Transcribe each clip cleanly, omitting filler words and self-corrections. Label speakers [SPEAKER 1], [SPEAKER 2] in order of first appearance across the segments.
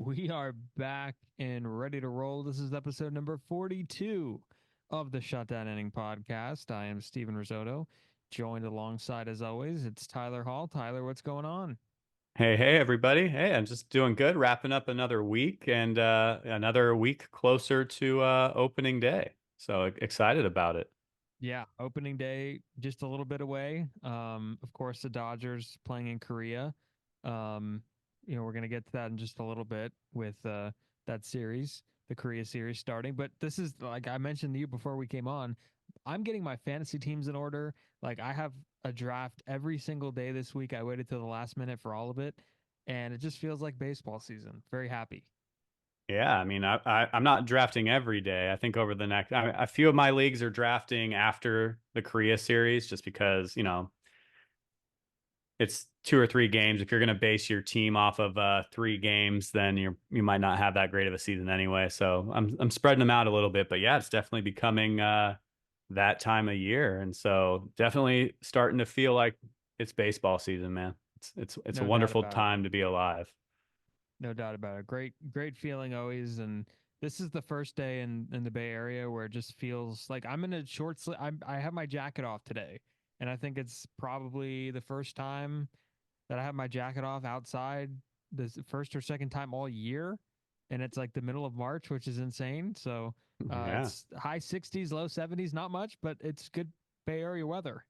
[SPEAKER 1] We are back and ready to roll. This is episode number 42 of the Shutdown Inning Podcast. I am Steven Rissotto, joined alongside, as always, it's Tylor Hall. Tyler, what's going on?
[SPEAKER 2] Hey, everybody. Hey, I'm just doing good, wrapping up another week and another week closer to opening day. So excited about it.
[SPEAKER 1] Yeah, opening day just a little bit away. Of course, the Dodgers playing in Korea. Um, we're gonna get to that in just a little bit with that series, the Korea series starting. But this is like I mentioned to you before we came on. I'm getting my fantasy teams in order. Like I have a draft every single day this week. I waited till the last minute for all of it, and it just feels like baseball season. Very happy.
[SPEAKER 2] Yeah, I mean, I'm not drafting every day. I think over the next, a few of my leagues are drafting after the Korea series, just because it's 2 or 3 games. If you're going to base your team off of 3 games, then you might not have that great of a season anyway. So I'm spreading them out a little bit, but yeah, it's definitely becoming that time of year, and so definitely starting to feel like it's baseball season, man. It's a
[SPEAKER 1] No doubt
[SPEAKER 2] wonderful
[SPEAKER 1] about it.
[SPEAKER 2] time to be alive.
[SPEAKER 1] No doubt about it. Great feeling always. And this is the first day in the Bay Area where it just feels like I'm in a short sleeve. I have my jacket off today, and I think it's probably the first time that I have my jacket off outside. This first or second time all year, and it's like the middle of March, which is insane. So
[SPEAKER 2] Yeah.
[SPEAKER 1] it's high 60s, low 70s, not much, but it's good Bay Area weather.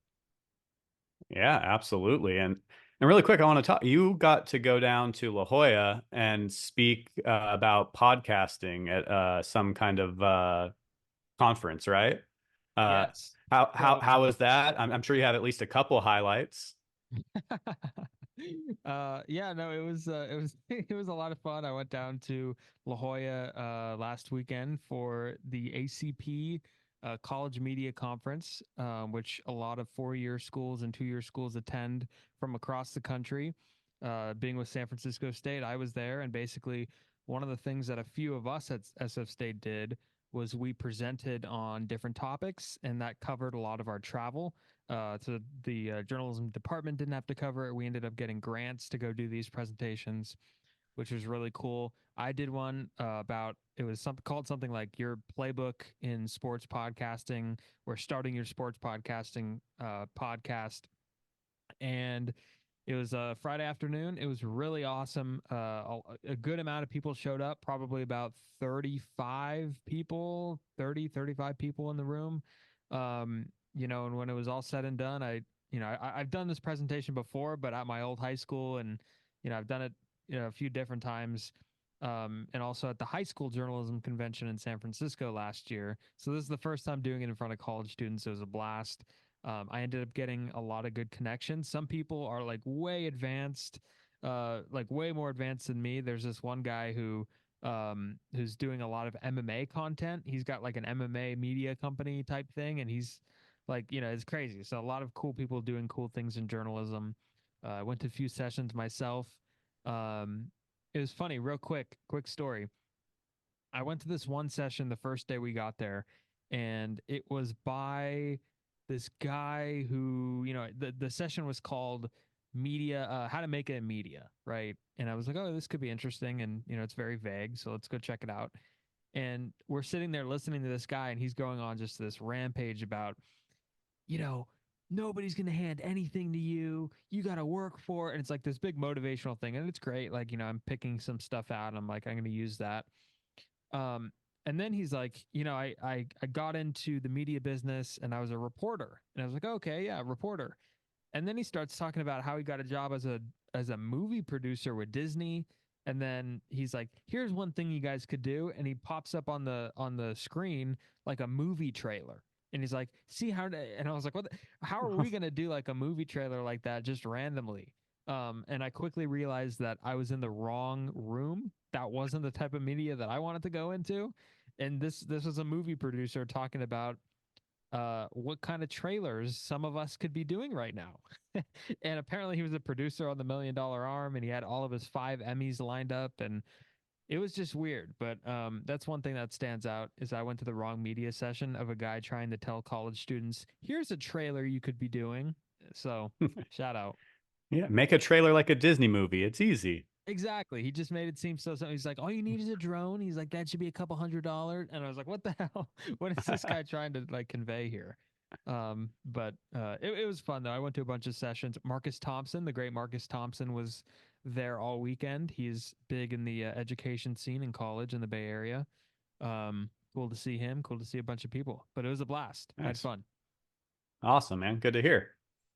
[SPEAKER 2] Yeah, absolutely. And really quick, I want to talk. You got to go down to La Jolla and speak about podcasting at some kind of conference, right? Uh,
[SPEAKER 1] Yes. So
[SPEAKER 2] how was that? I'm sure you have at least a couple highlights.
[SPEAKER 1] yeah, no, it was it was a lot of fun. I went down to La Jolla last weekend for the ACP College Media Conference, which a lot of 4-year schools and 2-year schools attend from across the country. Being with San Francisco State, I was there, and basically one of the things that a few of us at SF State did was we presented on different topics, and that covered a lot of our travel. So the journalism department didn't have to cover it. We ended up getting grants to go do these presentations, which was really cool. I did one about it was something called something like your playbook in sports podcasting or starting your sports podcasting podcast, and it was a Friday afternoon. It was really awesome. A good amount of people showed up, probably about 35 people, 35 people in the room. And when it was all said and done, I've done this presentation before, but at my old high school, and, I've done it, a few different times. And also at the high school journalism convention in San Francisco last year. So this is the first time doing it in front of college students. It was a blast. I ended up getting a lot of good connections. Some people are like way advanced, like way more advanced than me. There's this one guy who's doing a lot of MMA content. He's got like an MMA media company type thing, and he's like, it's crazy. So a lot of cool people doing cool things in journalism. I went to a few sessions myself. Um, it was funny, real quick story. I went to this one session the first day we got there, and it was by this guy who, the session was called media, how to make it in media, right? And I was like, oh, this could be interesting. And, it's very vague. So let's go check it out. And we're sitting there listening to this guy, and he's going on just this rampage about, you know, nobody's going to hand anything to you. You got to work for it. And it's like this big motivational thing. And it's great. Like, I'm picking some stuff out. And I'm like, I'm going to use that. And then he's like, I got into the media business and I was a reporter. And I was like, okay, yeah, reporter. And then he starts talking about how he got a job as a movie producer with Disney. And then he's like, here's one thing you guys could do. And he pops up on the screen like a movie trailer. And he's like, see how and I was like, how are we gonna do like a movie trailer like that just randomly? And I quickly realized that I was in the wrong room. That wasn't the type of media that I wanted to go into. And this was a movie producer talking about what kind of trailers some of us could be doing right now. And apparently he was a producer on the $1 Million Arm, and he had all of his 5 Emmys lined up, and it was just weird. But that's one thing that stands out is I went to the wrong media session of a guy trying to tell college students, here's a trailer you could be doing. So shout out.
[SPEAKER 2] Yeah, make a trailer like a Disney movie. It's easy.
[SPEAKER 1] Exactly. He just made it seem so simple. He's like, all you need is a drone. He's like, that should be a couple $100. And I was like, what the hell? What is this guy trying to like convey here? But it was fun though. I went to a bunch of sessions. Marcus Thompson, the great Marcus Thompson, was there all weekend. He's big in the education scene in college in the Bay Area. Cool to see him. Cool to see a bunch of people. But it was a blast. I had
[SPEAKER 2] Nice.
[SPEAKER 1] fun.
[SPEAKER 2] Awesome, man. Good to hear.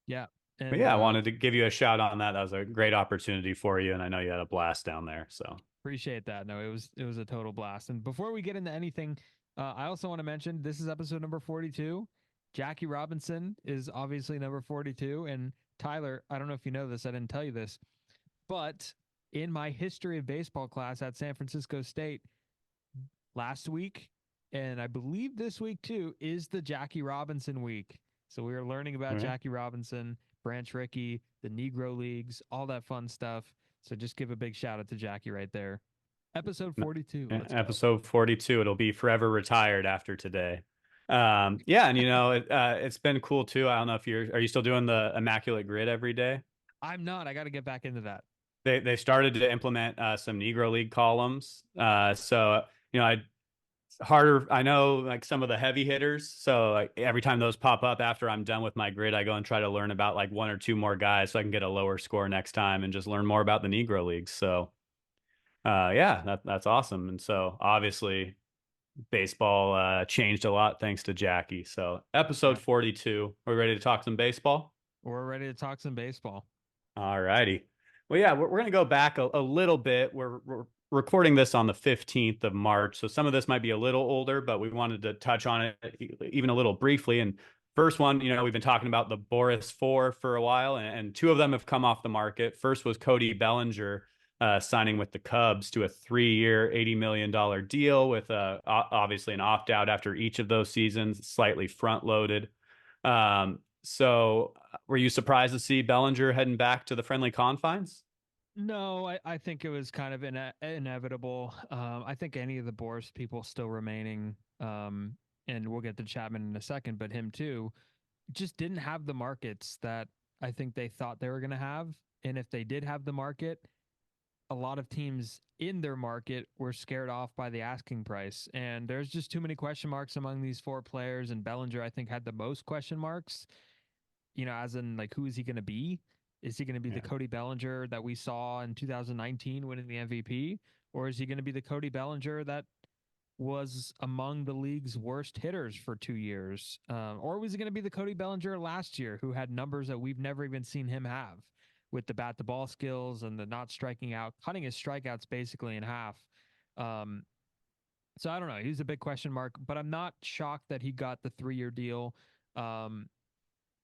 [SPEAKER 1] Yeah.
[SPEAKER 2] But
[SPEAKER 1] And
[SPEAKER 2] yeah, I wanted to give you a shout on that. That was a great opportunity for you, and I know you had a blast down there. So
[SPEAKER 1] appreciate that. No, it was a total blast. And before we get into anything, I also want to mention this is episode number 42. Jackie Robinson is obviously number 42, and Tyler, I don't know if you know this, I didn't tell you this, but in my history of baseball class at San Francisco State last week, and I believe this week too, is the Jackie Robinson week. So we are learning about
[SPEAKER 2] okay.
[SPEAKER 1] Jackie Robinson, Branch Rickey, the Negro Leagues, all that fun stuff. So just give a big shout out to Jackie right there. Episode 42. Let's go.
[SPEAKER 2] Episode 42. It'll be forever retired after today. Yeah, and it's been cool too. I don't know if are you still doing the immaculate grid every day?
[SPEAKER 1] I'm not. I got to get back into that.
[SPEAKER 2] They started to implement some Negro League columns. So I harder. I know like some of the heavy hitters. So like every time those pop up after I'm done with my grid, I go and try to learn about like one or two more guys so I can get a lower score next time and just learn more about the Negro Leagues. So yeah, that's awesome. And so obviously baseball changed a lot thanks to Jackie. So episode
[SPEAKER 1] Yeah.
[SPEAKER 2] 42. Are we ready to talk some baseball?
[SPEAKER 1] We're ready to talk some baseball.
[SPEAKER 2] All righty. Well, yeah, we're going to go back a little bit. We're recording this on the 15th of March. So some of this might be a little older, but we wanted to touch on it even a little briefly. And first one, we've been talking about the Boras 4 for a while, and two of them have come off the market. First was Cody Bellinger signing with the Cubs to a 3-year, $80 million deal with obviously an opt out after each of those seasons, slightly front loaded. So were you surprised to see Bellinger heading back to the friendly confines?
[SPEAKER 1] No, I think it was kind of inevitable. I think any of the Boris people still remaining, and we'll get to Chapman in a second, but him too, just didn't have the markets that I think they thought they were going to have. And if they did have the market, a lot of teams in their market were scared off by the asking price. And there's just too many question marks among these four players. And Bellinger, I think, had the most question marks, as in like, who is he going to be? Is he going to be the
[SPEAKER 2] Yeah.
[SPEAKER 1] Cody Bellinger that we saw in 2019 winning the MVP? Or is he going to be the Cody Bellinger that was among the league's worst hitters for 2 years? Or was he going to be the Cody Bellinger last year who had numbers that we've never even seen him have with the bat to ball skills and the not striking out, cutting his strikeouts basically in half? Um, so I don't know. He's a big question mark, but I'm not shocked that he got the 3-year deal. Um,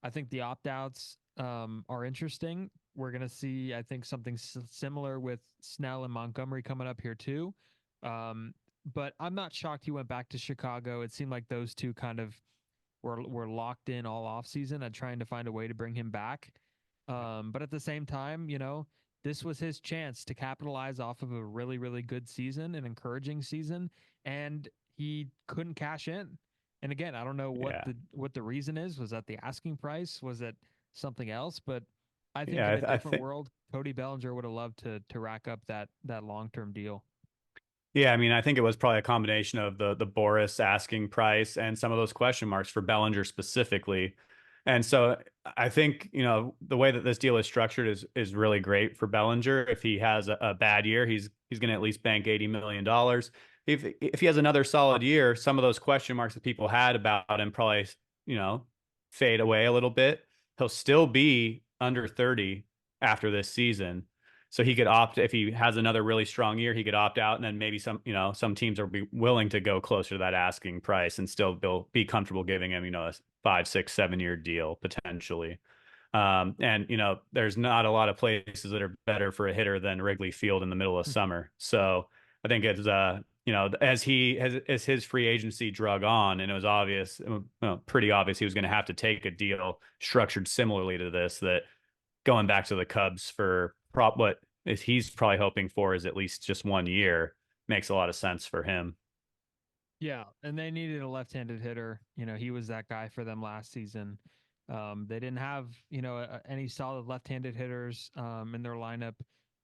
[SPEAKER 1] I think the opt outs are interesting. We're going to see, I think, something similar with Snell and Montgomery coming up here too. But I'm not shocked he went back to Chicago. It seemed like those two kind of were locked in all offseason and trying to find a way to bring him back. But at the same time, this was his chance to capitalize off of a really, really good season, an encouraging season, and he couldn't cash in. And again, I don't know
[SPEAKER 2] Yeah.
[SPEAKER 1] what the reason is. Was that the asking price? Was it something else? But I think
[SPEAKER 2] Yeah,
[SPEAKER 1] in a
[SPEAKER 2] I
[SPEAKER 1] different
[SPEAKER 2] think.
[SPEAKER 1] world, Cody Bellinger would have loved to rack up that long-term deal.
[SPEAKER 2] Yeah, I mean, I think it was probably a combination of the Boris asking price and some of those question marks for Bellinger specifically. And so I think, the way that this deal is structured is really great for Bellinger. If he has a bad year, he's going to at least bank $80 million. If he has another solid year, some of those question marks that people had about him probably, fade away a little bit. He'll still be under 30 after this season. So he could opt if he has another really strong year, he could opt out, and then maybe some teams will be willing to go closer to that asking price and still be comfortable giving him a 5, 6, 7 year deal potentially. And there's not a lot of places that are better for a hitter than Wrigley Field in the middle of summer. So I think it's as his free agency drug on, and it was obvious, pretty obvious he was going to have to take a deal structured similarly to this, that going back to the Cubs for what he's probably hoping for is at least just 1 year makes a lot of sense for him.
[SPEAKER 1] Yeah, and they needed a left-handed hitter. He was that guy for them last season. They didn't have any solid left-handed hitters in their lineup.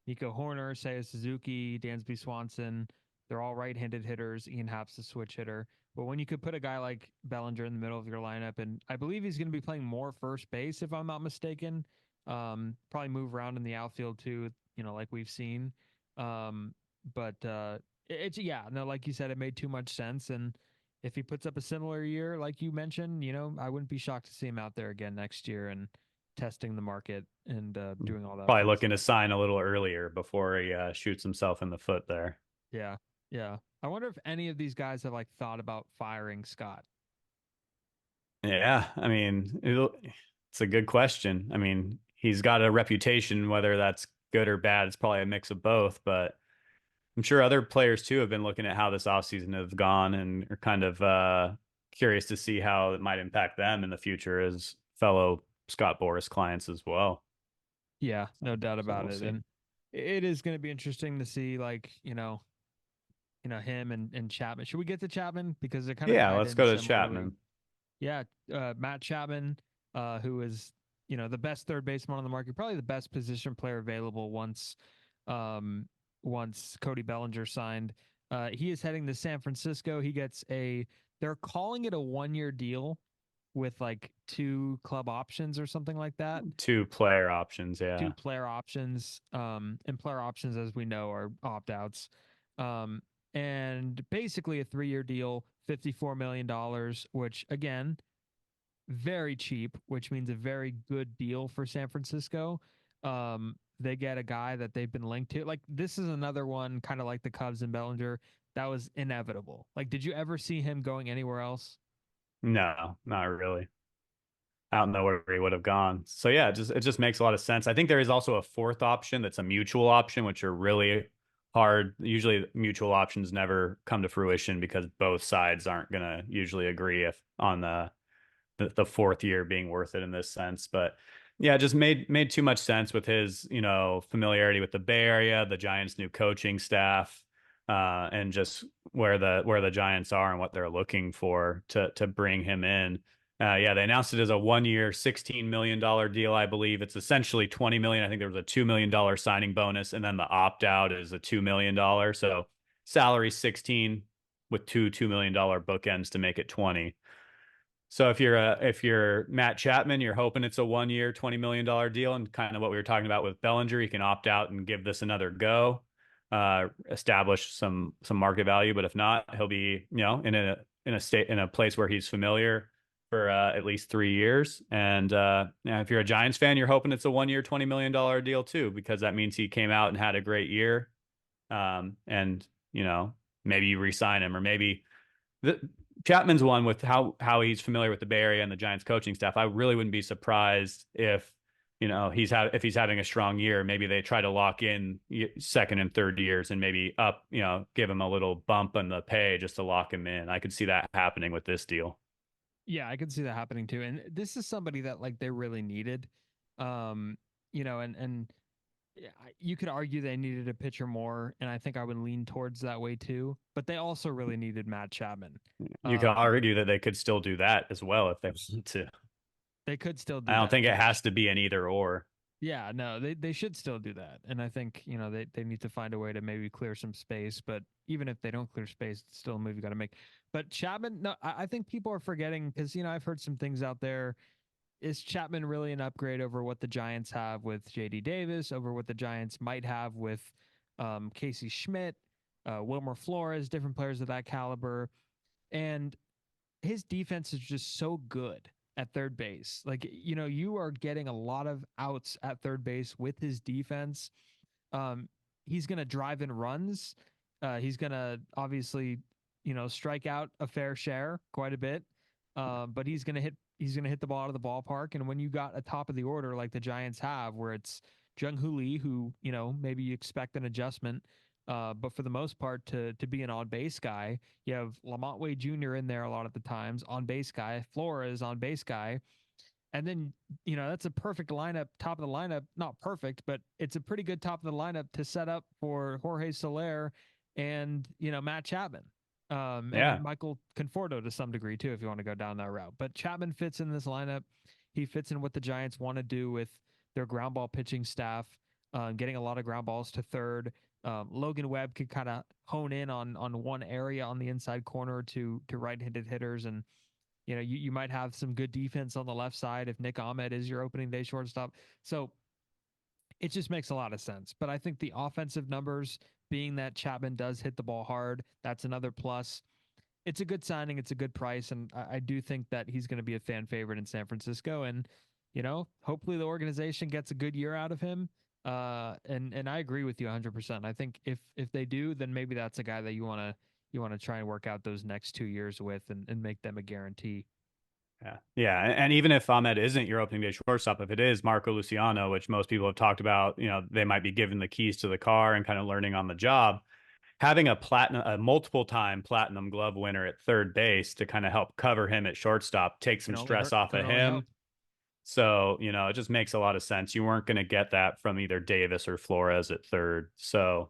[SPEAKER 1] Nico Horner, Seiya Suzuki, Dansby Swanson. They're all right-handed hitters. Ian Happ's a switch hitter. But when you could put a guy like Bellinger in the middle of your lineup, and I believe he's going to be playing more first base, if I'm not mistaken. Probably move around in the outfield too, like we've seen. But it's yeah, no, like you said, it made too much sense. And if he puts up a similar year, like you mentioned, I wouldn't be shocked to see him out there again next year and testing the market and doing all that
[SPEAKER 2] Probably
[SPEAKER 1] fun
[SPEAKER 2] looking to
[SPEAKER 1] stuff.
[SPEAKER 2] sign a little earlier before he shoots himself in the foot there.
[SPEAKER 1] Yeah, yeah. I wonder if any of these guys have like thought about firing Scott.
[SPEAKER 2] Yeah, I mean, it's a good question. I mean, he's got a reputation, whether that's good or bad. It's probably a mix of both, but I'm sure other players too have been looking at how this offseason has gone and are kind of curious to see how it might impact them in the future as fellow Scott Boras clients as well.
[SPEAKER 1] Yeah, no doubt
[SPEAKER 2] So
[SPEAKER 1] about
[SPEAKER 2] we'll
[SPEAKER 1] it.
[SPEAKER 2] see.
[SPEAKER 1] And it is going to be interesting to see, like, him and Chapman. Should we get to Chapman because they're kind of
[SPEAKER 2] Yeah,
[SPEAKER 1] tied
[SPEAKER 2] let's
[SPEAKER 1] in
[SPEAKER 2] go to
[SPEAKER 1] similarly?
[SPEAKER 2] Chapman.
[SPEAKER 1] Yeah, Matt Chapman, who is the best third baseman on the market, probably the best position player available um, once Cody Bellinger signed. He is heading to San Francisco. He gets they're calling it a 1 year deal with like two club options or something like that.
[SPEAKER 2] Two player options,
[SPEAKER 1] Two
[SPEAKER 2] yeah.
[SPEAKER 1] player options, and player options, as we know, are opt outs. Um, and basically a 3 year deal, $54 million, which again, very cheap, which means a very good deal for San Francisco. They get a guy that they've been linked to. Like this is another one, kind of like the Cubs and Bellinger, that was inevitable. Like, did you ever see him going anywhere else?
[SPEAKER 2] No, not really. I don't know where he would have gone. So yeah, it just makes a lot of sense. I think there is also a fourth option that's a mutual option, which are really hard. Usually mutual options never come to fruition because both sides aren't gonna usually agree if on the fourth year being worth it in this sense. But yeah, it just made too much sense with his, familiarity with the Bay Area, the Giants' new coaching staff, and just where the Giants are and what they're looking for to bring him in. Yeah, they announced it as a 1 year, $16 million deal, I believe. It's essentially 20 million. I think there was a $2 million signing bonus, and then the opt out is a $2 million. So salary 16 with two $2 million bookends to make it 20. So if you're Matt Chapman, you're hoping it's a 1 year, $20 million deal, and kind of what we were talking about with Bellinger, you can opt out and give this another go, establish some market value. But if not, he'll be in a place where he's familiar for at least 3 years. And if you're a Giants fan, you're hoping it's a 1 year, $20 million deal too, because that means he came out and had a great year. And maybe you re-sign him, or maybe the Chapman's one with how he's familiar with the Bay Area and the Giants coaching staff. I really wouldn't be surprised if if he's having a strong year. Maybe they try to lock in second and third years and maybe give him a little bump on the pay just to lock him in. I could see that happening with this deal.
[SPEAKER 1] Yeah, I can see that happening too. And this is somebody that like they really needed. And yeah, you could argue they needed a pitcher more, and I think I would lean towards that way too. But they also really needed Matt Chapman.
[SPEAKER 2] You could
[SPEAKER 1] Um,
[SPEAKER 2] argue that they could still do that as well if they want to.
[SPEAKER 1] they could still
[SPEAKER 2] I
[SPEAKER 1] do
[SPEAKER 2] don't
[SPEAKER 1] that
[SPEAKER 2] think it
[SPEAKER 1] too.
[SPEAKER 2] has to be an either or.
[SPEAKER 1] Yeah, no, they should still do that. And I think, they need to find a way to maybe clear some space. But even if they don't clear space, it's still a move you got to make. But Chapman, no, I think people are forgetting because, I've heard some things out there. Is Chapman really an upgrade over what the Giants have with JD Davis, over what the Giants might have with Casey Schmidt, Wilmer Flores, different players of that caliber? And his defense is just so good at third base. Like, you are getting a lot of outs at third base with his defense. Um, he's going to drive in runs. He's going to obviously, strike out a fair share, quite a bit. But he's going to hit the ball out of the ballpark. And when you got a top of the order like the Giants have, where it's Jung Hoo Lee, who, maybe you expect an adjustment, but for the most part, to be an on base guy, you have Lamont Wade Jr. in there a lot of the times, on base guy, Flores on base guy, and then that's a perfect lineup, top of the lineup, not perfect, but it's a pretty good top of the lineup to set up for Jorge Soler and Matt Chapman, and
[SPEAKER 2] Yeah.
[SPEAKER 1] Michael Conforto to some degree too, if you want to go down that route. But Chapman fits in this lineup. He fits in what the Giants want to do with their ground ball pitching staff. getting a lot of ground balls to third. Logan Webb could kind of hone in on one area on the inside corner to right-handed hitters, and you might have some good defense on the left side if Nick Ahmed is your opening day shortstop. So it just makes a lot of sense. But I think the offensive numbers, being that Chapman does hit the ball hard, that's another plus. It's a good signing. It's a good price. And I do think that he's going to be a fan favorite in San Francisco. And, hopefully the organization gets a good year out of him. And I agree with you 100%. I think if they do, then maybe that's a guy that you want to try and work out those next 2 years with and make them a guarantee.
[SPEAKER 2] Yeah. Yeah. And even if Ahmed isn't your opening day shortstop, if it is Marco Luciano, which most people have talked about, they might be given the keys to the car and kind of learning on the job. Having a multiple time platinum glove winner at third base to kind of help cover him at shortstop, take some stress off of him. So, it just makes a lot of sense. You weren't going to get that from either Davis or Flores at third. So,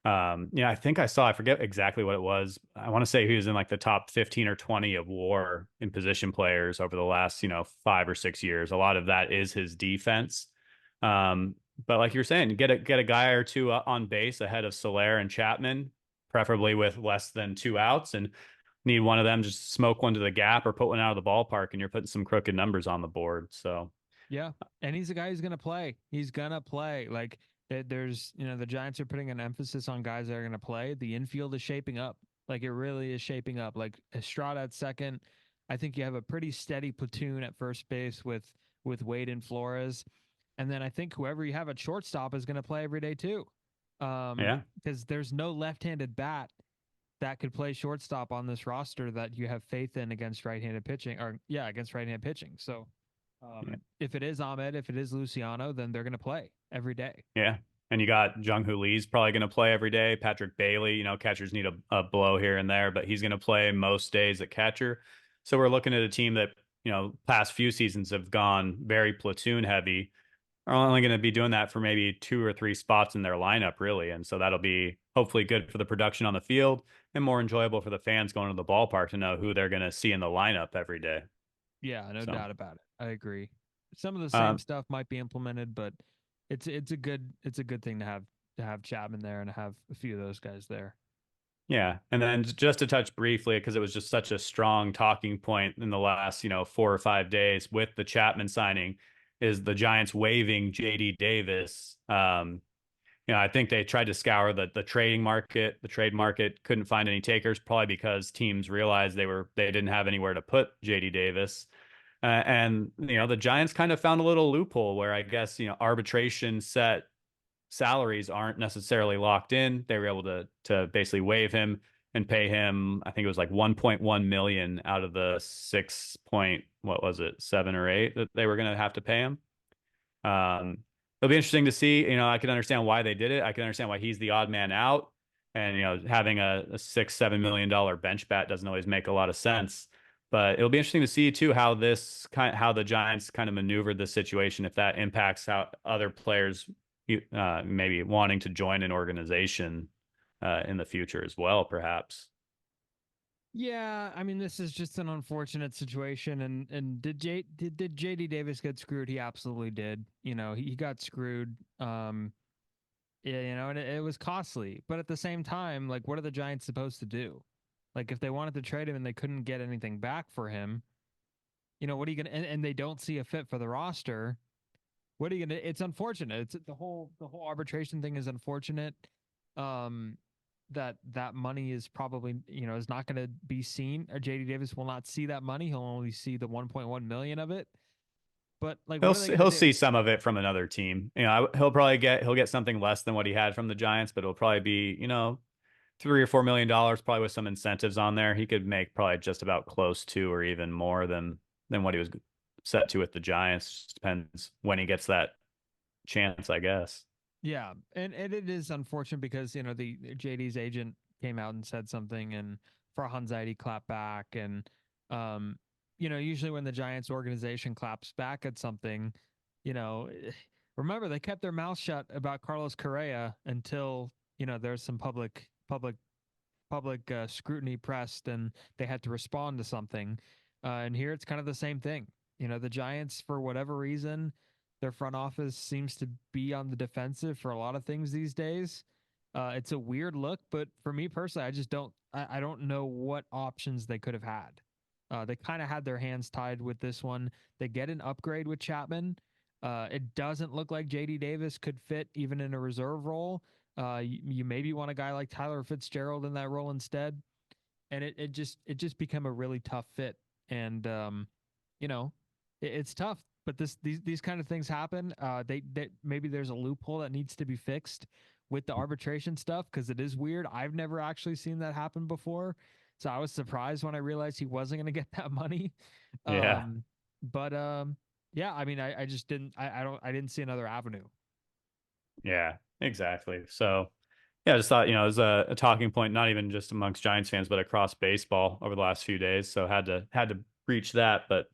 [SPEAKER 2] I think I forget exactly what it was. I want to say he was in like the top 15 or 20 of WAR in position players over the last, 5 or 6 years. A lot of that is his defense. But like you're saying, get a guy or two on base ahead of Soler and Chapman, preferably with less than 2 outs, and need one of them just smoke one to the gap or put one out of the ballpark, and you're putting some crooked numbers on the board. So
[SPEAKER 1] yeah, and he's a guy who's gonna play. He's gonna play. Like there's the Giants are putting an emphasis on guys that are gonna play. The infield is shaping up. Like it really is shaping up. Like Estrada at second. I think you have a pretty steady platoon at first base with Wade and Flores. And then I think whoever you have at shortstop is going to play every day too.
[SPEAKER 2] yeah,
[SPEAKER 1] Because there's no left-handed bat that could play shortstop on this roster that you have faith in against right-handed pitching, against right-handed pitching. So
[SPEAKER 2] yeah,
[SPEAKER 1] if it is Ahmed, if it is Luciano, then they're going to play every day.
[SPEAKER 2] yeah. And you got Jung Hoo Lee's probably going to play every day. Patrick Bailey, catchers need a blow here and there, but he's going to play most days at catcher. So we're looking at a team that, past few seasons have gone very platoon heavy, are only going to be doing that for maybe 2 or 3 spots in their lineup, really. And so that'll be hopefully good for the production on the field and more enjoyable for the fans going to the ballpark to know who they're going to see in the lineup every day.
[SPEAKER 1] Yeah, no
[SPEAKER 2] So,
[SPEAKER 1] doubt about it. I agree. Some of the same stuff might be implemented, but it's a good thing to have Chapman there and have a few of those guys there.
[SPEAKER 2] yeah. And then just to touch briefly, because it was just such a strong talking point in the last, 4 or 5 days with the Chapman signing, is the Giants waiving JD Davis. I think they tried to scour the trading market, the trade market, couldn't find any takers, probably because teams realized they didn't have anywhere to put JD Davis. And the Giants kind of found a little loophole where I guess, arbitration set salaries aren't necessarily locked in. They were able to basically waive him and pay him, I think it was like 1.1 million out of the 6 point, what was it, 7 or 8 that they were going to have to pay him. It'll be interesting to see. I can understand why they did it. I can understand why he's the odd man out, and having a $6-7 million bench bat doesn't always make a lot of sense. But it'll be interesting to see too how the Giants kind of maneuvered the situation, if that impacts how other players maybe wanting to join an organization in the future as well, perhaps.
[SPEAKER 1] Yeah, I mean this is just an unfortunate situation, and did JD Davis get screwed? He absolutely did. He got screwed. Yeah, and it was costly, but at the same time, like, what are the Giants supposed to do? Like, if they wanted to trade him and they couldn't get anything back for him, what are you gonna? And they don't see a fit for the roster. What are you gonna? It's unfortunate. It's the whole arbitration thing is unfortunate. Um, that money is probably is not going to be seen. Or JD Davis will not see that money. He'll only see the 1.1 million of it. But like, what are they going to
[SPEAKER 2] He'll
[SPEAKER 1] do?
[SPEAKER 2] see some of it from another team. He'll get something less than what he had from the Giants, but it'll probably be $3 or $4 million, probably with some incentives on there. He could make probably just about close to or even more than what he was set to with the Giants. Just depends when he gets that chance, I guess.
[SPEAKER 1] Yeah, and it is unfortunate because the JD's agent came out and said something, and Farhan Zaidi clapped back, and usually when the Giants organization claps back at something, you know, remember they kept their mouth shut about Carlos Correa until there's some public scrutiny pressed, and they had to respond to something, and here it's kind of the same thing. The Giants, for whatever reason, Their front office seems to be on the defensive for a lot of things these days. It's a weird look, but for me personally, I just don't. I don't know what options they could have had. They kind of had their hands tied with this one. They get an upgrade with Chapman. It doesn't look like JD Davis could fit even in a reserve role. You maybe want a guy like Tyler Fitzgerald in that role instead, and it just became a really tough fit. And you know, it's tough. But these kind of things happen. They maybe there's a loophole that needs to be fixed with the arbitration stuff because it is weird. I've never actually seen that happen before, so I was surprised when I realized he wasn't going to get that money.
[SPEAKER 2] Yeah.
[SPEAKER 1] But yeah, I mean, I just didn't. I didn't see another avenue.
[SPEAKER 2] Yeah, exactly. So, yeah, I just thought, it was a talking point, not even just amongst Giants fans, but across baseball over the last few days. So had to breach that. But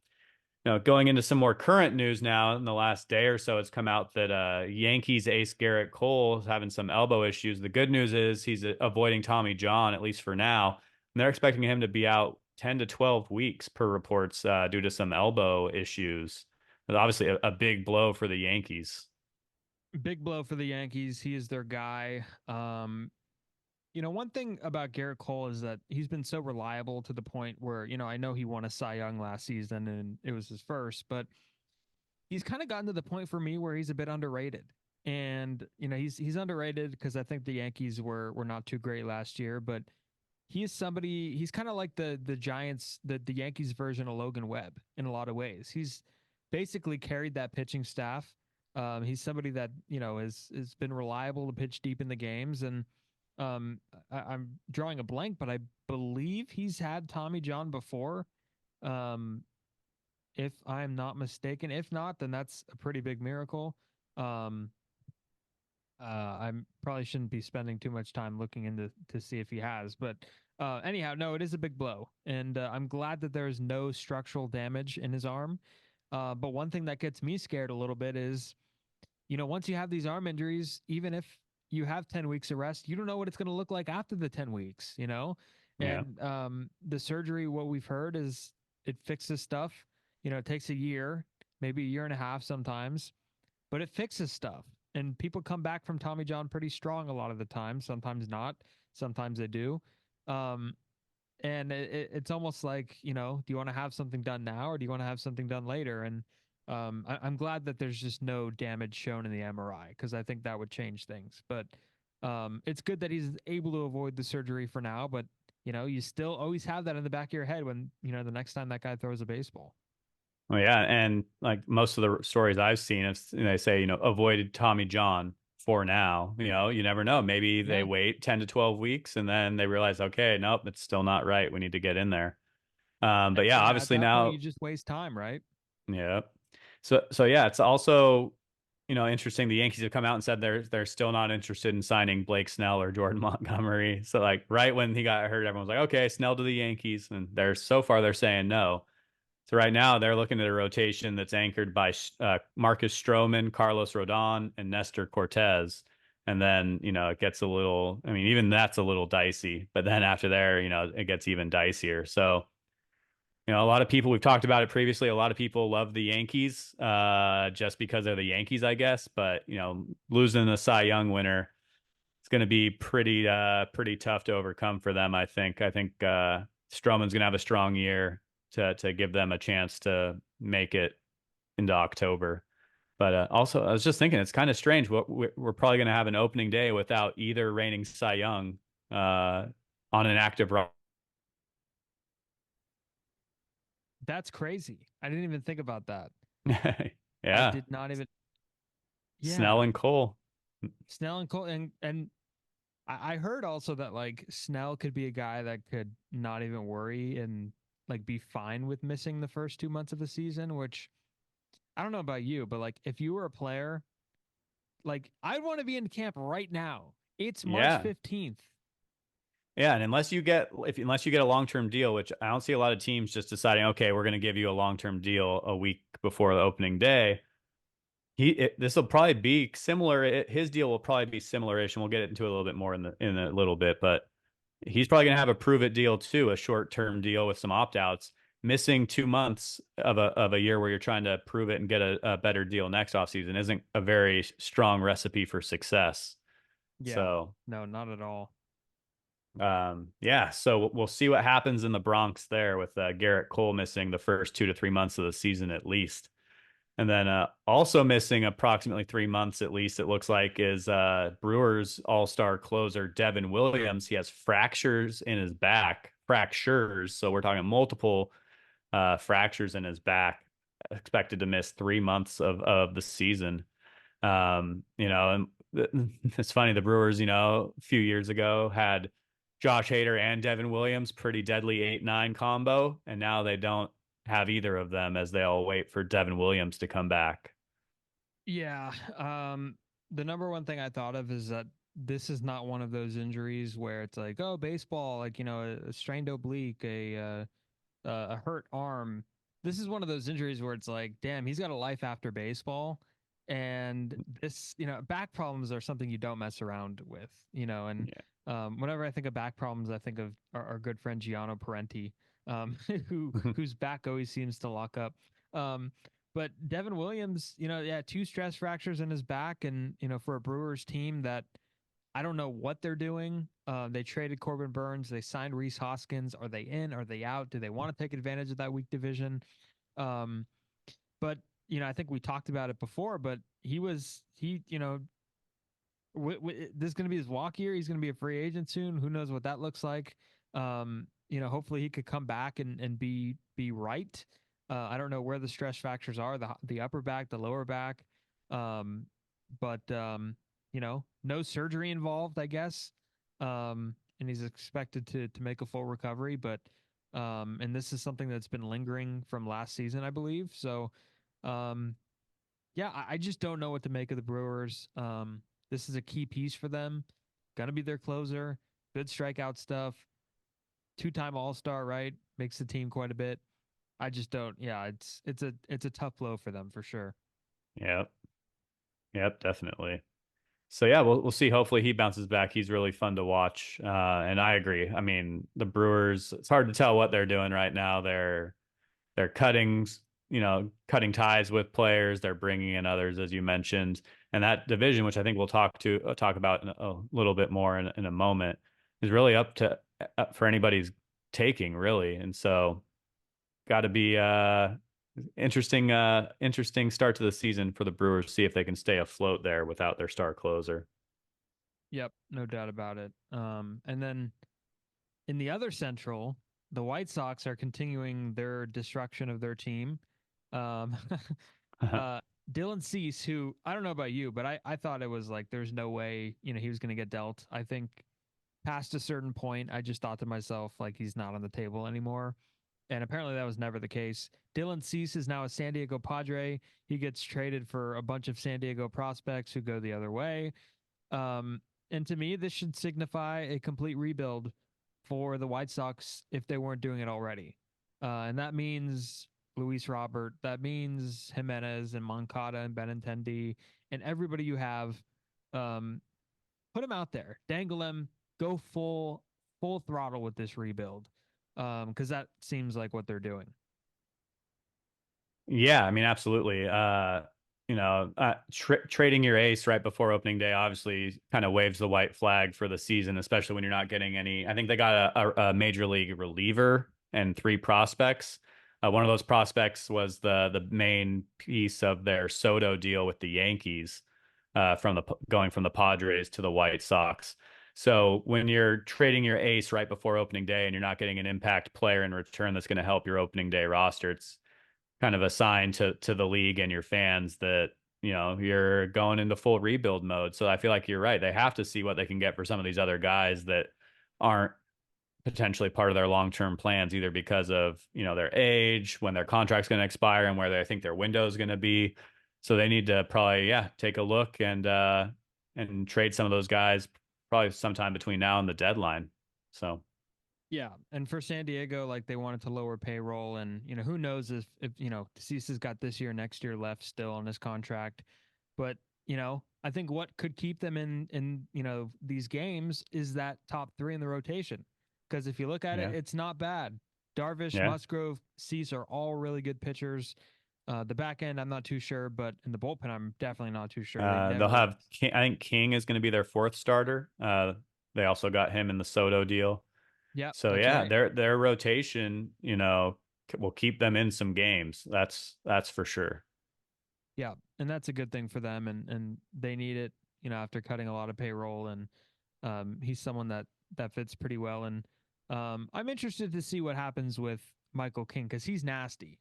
[SPEAKER 2] going into some more current news now, in the last day or so, it's come out that Yankees ace Gerrit Cole is having some elbow issues. The good news is he's avoiding Tommy John, at least for now. And they're expecting him to be out 10 to 12 weeks per reports due to some elbow issues. But obviously, a big blow for the Yankees.
[SPEAKER 1] Big blow for the Yankees. He is their guy. One thing about Gerrit Cole is that he's been so reliable to the point where, I know he won a Cy Young last season and it was his first, but he's kind of gotten to the point for me where he's a bit underrated. And, he's underrated because I think the Yankees were not too great last year, but he's kind of like the Giants, the Yankees version of Logan Webb in a lot of ways. He's basically carried that pitching staff. He's somebody that, has been reliable to pitch deep in the games. And I'm drawing a blank, but I believe he's had Tommy John before. Um, if I'm not mistaken. If not, then that's a pretty big miracle. Um, I probably shouldn't be spending too much time looking into to see if he has, but anyhow, no, it is a big blow, and I'm glad that there is no structural damage in his arm. But one thing that gets me scared a little bit is, once you have these arm injuries, even if you have 10 weeks of rest, you don't know what it's going to look like after the 10 weeks,
[SPEAKER 2] Yeah.
[SPEAKER 1] and the surgery, what we've heard is it fixes stuff. It takes a year, maybe a year and a half sometimes, but it fixes stuff. And people come back from Tommy John pretty strong a lot of the time. Sometimes not. Sometimes they do. Um, and it's almost like, do you want to have something done now or do you want to have something done later? And I'm glad that there's just no damage shown in the MRI because I think that would change things. But it's good that he's able to avoid the surgery for now. But, you still always have that in the back of your head when, the next time that guy throws a baseball.
[SPEAKER 2] Well, yeah, and like most of the stories I've seen, they say, avoided Tommy John for now. You never know. Maybe they
[SPEAKER 1] Yeah.
[SPEAKER 2] wait 10 to 12 weeks and then they realize, okay, nope, it's still not right. We need to get in there. But yeah,
[SPEAKER 1] And at
[SPEAKER 2] obviously
[SPEAKER 1] that point, you
[SPEAKER 2] now,
[SPEAKER 1] just waste time, right?
[SPEAKER 2] yeah. So yeah, it's also, interesting. The Yankees have come out and said they're still not interested in signing Blake Snell or Jordan Montgomery. So like right when he got hurt, everyone was like, okay, Snell to the Yankees, and they're saying no. So right now they're looking at a rotation that's anchored by Marcus Stroman, Carlos Rodon, and Nestor Cortez. And then, it gets a little, I mean, even that's a little dicey. But then after there, it gets even dicier. So, a lot of people, we've talked about it previously, a lot of people love the Yankees just because they're the Yankees, I guess. But, losing the Cy Young winner, it's going to be pretty tough to overcome for them, I think. I think Stroman's going to have a strong year to give them a chance to make it into October. But also, I was just thinking, it's kind of strange. We're probably going to have an opening day without either reigning Cy Young on an active run.
[SPEAKER 1] That's crazy. I didn't even think about that. I
[SPEAKER 2] Yeah,
[SPEAKER 1] did not even.
[SPEAKER 2] Snell
[SPEAKER 1] Yeah,
[SPEAKER 2] and Cole.
[SPEAKER 1] Snell and Cole, and I heard also that like Snell could be a guy that could not even worry and like be fine with missing the first 2 months of the season. Which I don't know about you, but like if you were a player, like I'd want to be in camp right now. It's March
[SPEAKER 2] Yeah,
[SPEAKER 1] 15th.
[SPEAKER 2] yeah, and unless you get a long term deal, which I don't see a lot of teams just deciding, okay, we're going to give you a long term deal a week before the opening day. This will probably be similar. His deal will probably be similar-ish, and we'll get into a little bit more in a little bit. But he's probably going to have a prove it deal too, a short term deal with some opt outs. missing 2 months of a year where you're trying to prove it and get a better deal next offseason isn't a very strong recipe for success.
[SPEAKER 1] Yeah.
[SPEAKER 2] So
[SPEAKER 1] No, not at all.
[SPEAKER 2] yeah, so we'll see what happens in the Bronx there with Gerrit Cole missing the first 2 to 3 months of the season at least. And then also missing approximately 3 months at least, it looks like, is Brewers all-star closer Devin Williams. He has fractures in his back, fractures. So we're talking multiple fractures in his back, expected to miss 3 months of the season. And it's funny, the Brewers, a few years ago had Josh Hader and Devin Williams, pretty deadly 8-9 combo, and now they don't have either of them as they all wait for Devin Williams to come back.
[SPEAKER 1] Yeah. The number one thing I thought of is that this is not one of those injuries where it's like, oh, baseball, like, a strained oblique, a hurt arm. This is one of those injuries where it's like, damn, he's got a life after baseball. And this, back problems are something you don't mess around with, and
[SPEAKER 2] Yeah.
[SPEAKER 1] whenever I think of back problems, I think of our good friend Gianno Parenti, whose back always seems to lock up. But Devin Williams, yeah, 2 stress fractures in his back, and for a Brewers team that I don't know what they're doing. They traded Corbin Burns. They signed Rhys Hoskins. Are they in? Are they out? Do they want to take advantage of that weak division? Um, but I think we talked about it before. But this is going to be his walk year. He's going to be a free agent soon. Who knows what that looks like? Hopefully he could come back and be right. I don't know where the stress factors are. The upper back, the lower back. But no surgery involved, I guess. And he's expected to make a full recovery, but and this is something that's been lingering from last season, I believe. So yeah, I just don't know what to make of the Brewers. This is a key piece for them. Gonna be their closer. Good strikeout stuff. 2-time All-Star, right? Makes the team quite a bit. I just don't. Yeah, it's a tough blow for them for sure.
[SPEAKER 2] Yep. Yep, definitely. So yeah, we'll see. Hopefully he bounces back. He's really fun to watch. And I agree. I mean, the Brewers, it's hard to tell what they're doing right now. They're cutting ties with players. They're bringing in others, as you mentioned, and that division, which I think we'll talk about in a little bit more in a moment, is really up to for anybody's taking, really. And so, got to be interesting start to the season for the Brewers. See if they can stay afloat there without their star closer.
[SPEAKER 1] Yep, no doubt about it. And then in the other Central, the White Sox are continuing their destruction of their team. Um, uh, Dylan Cease, who I don't know about you, but I thought it was like there's no way he was going to get dealt. I think past a certain point, I just thought to myself like he's not on the table anymore, and apparently that was never the case. Dylan Cease is now a San Diego Padre. He gets traded for a bunch of San Diego prospects who go the other way. Um, and to me, this should signify a complete rebuild for the White Sox if they weren't doing it already. And that means Luis Robert. That means Jimenez and Moncada and Benintendi and everybody you have. Um, put them out there, dangle them, go full throttle with this rebuild, because that seems like what they're doing.
[SPEAKER 2] Yeah, I mean, absolutely. Trading your ace right before opening day obviously kind of waves the white flag for the season, especially when you're not getting any. I think they got a major league reliever and 3 prospects. One of those prospects was the main piece of their Soto deal with the Yankees, going from the Padres to the White Sox. So when you're trading your ace right before opening day and you're not getting an impact player in return that's going to help your opening day roster, it's kind of a sign to the league and your fans that you're going into full rebuild mode. So I feel like you're right. They have to see what they can get for some of these other guys that aren't potentially part of their long-term plans, either because of their age, when their contract's going to expire, and where they think their window is going to be. So they need to probably take a look and trade some of those guys probably sometime between now and the deadline. So
[SPEAKER 1] Yeah, and for San Diego, like they wanted to lower payroll, and who knows if Cease has got this year, next year left still on his contract, but I think what could keep them in these games is that top three in the rotation, because if you look at it,
[SPEAKER 2] yeah,
[SPEAKER 1] it's not bad. Darvish,
[SPEAKER 2] Yeah.
[SPEAKER 1] Musgrove, Cease are all really good pitchers. The back end, I'm not too sure, but in the bullpen, I'm definitely not too sure. They
[SPEAKER 2] They'll
[SPEAKER 1] never.
[SPEAKER 2] have King, I think King is going to be their fourth starter. They also got him in the Soto deal.
[SPEAKER 1] Yep,
[SPEAKER 2] So
[SPEAKER 1] that's
[SPEAKER 2] yeah,
[SPEAKER 1] right.
[SPEAKER 2] their rotation, will keep them in some games. That's for sure.
[SPEAKER 1] Yeah, and that's a good thing for them, and they need it. After cutting a lot of payroll, and he's someone that fits pretty well. And I'm interested to see what happens with Michael King because he's nasty,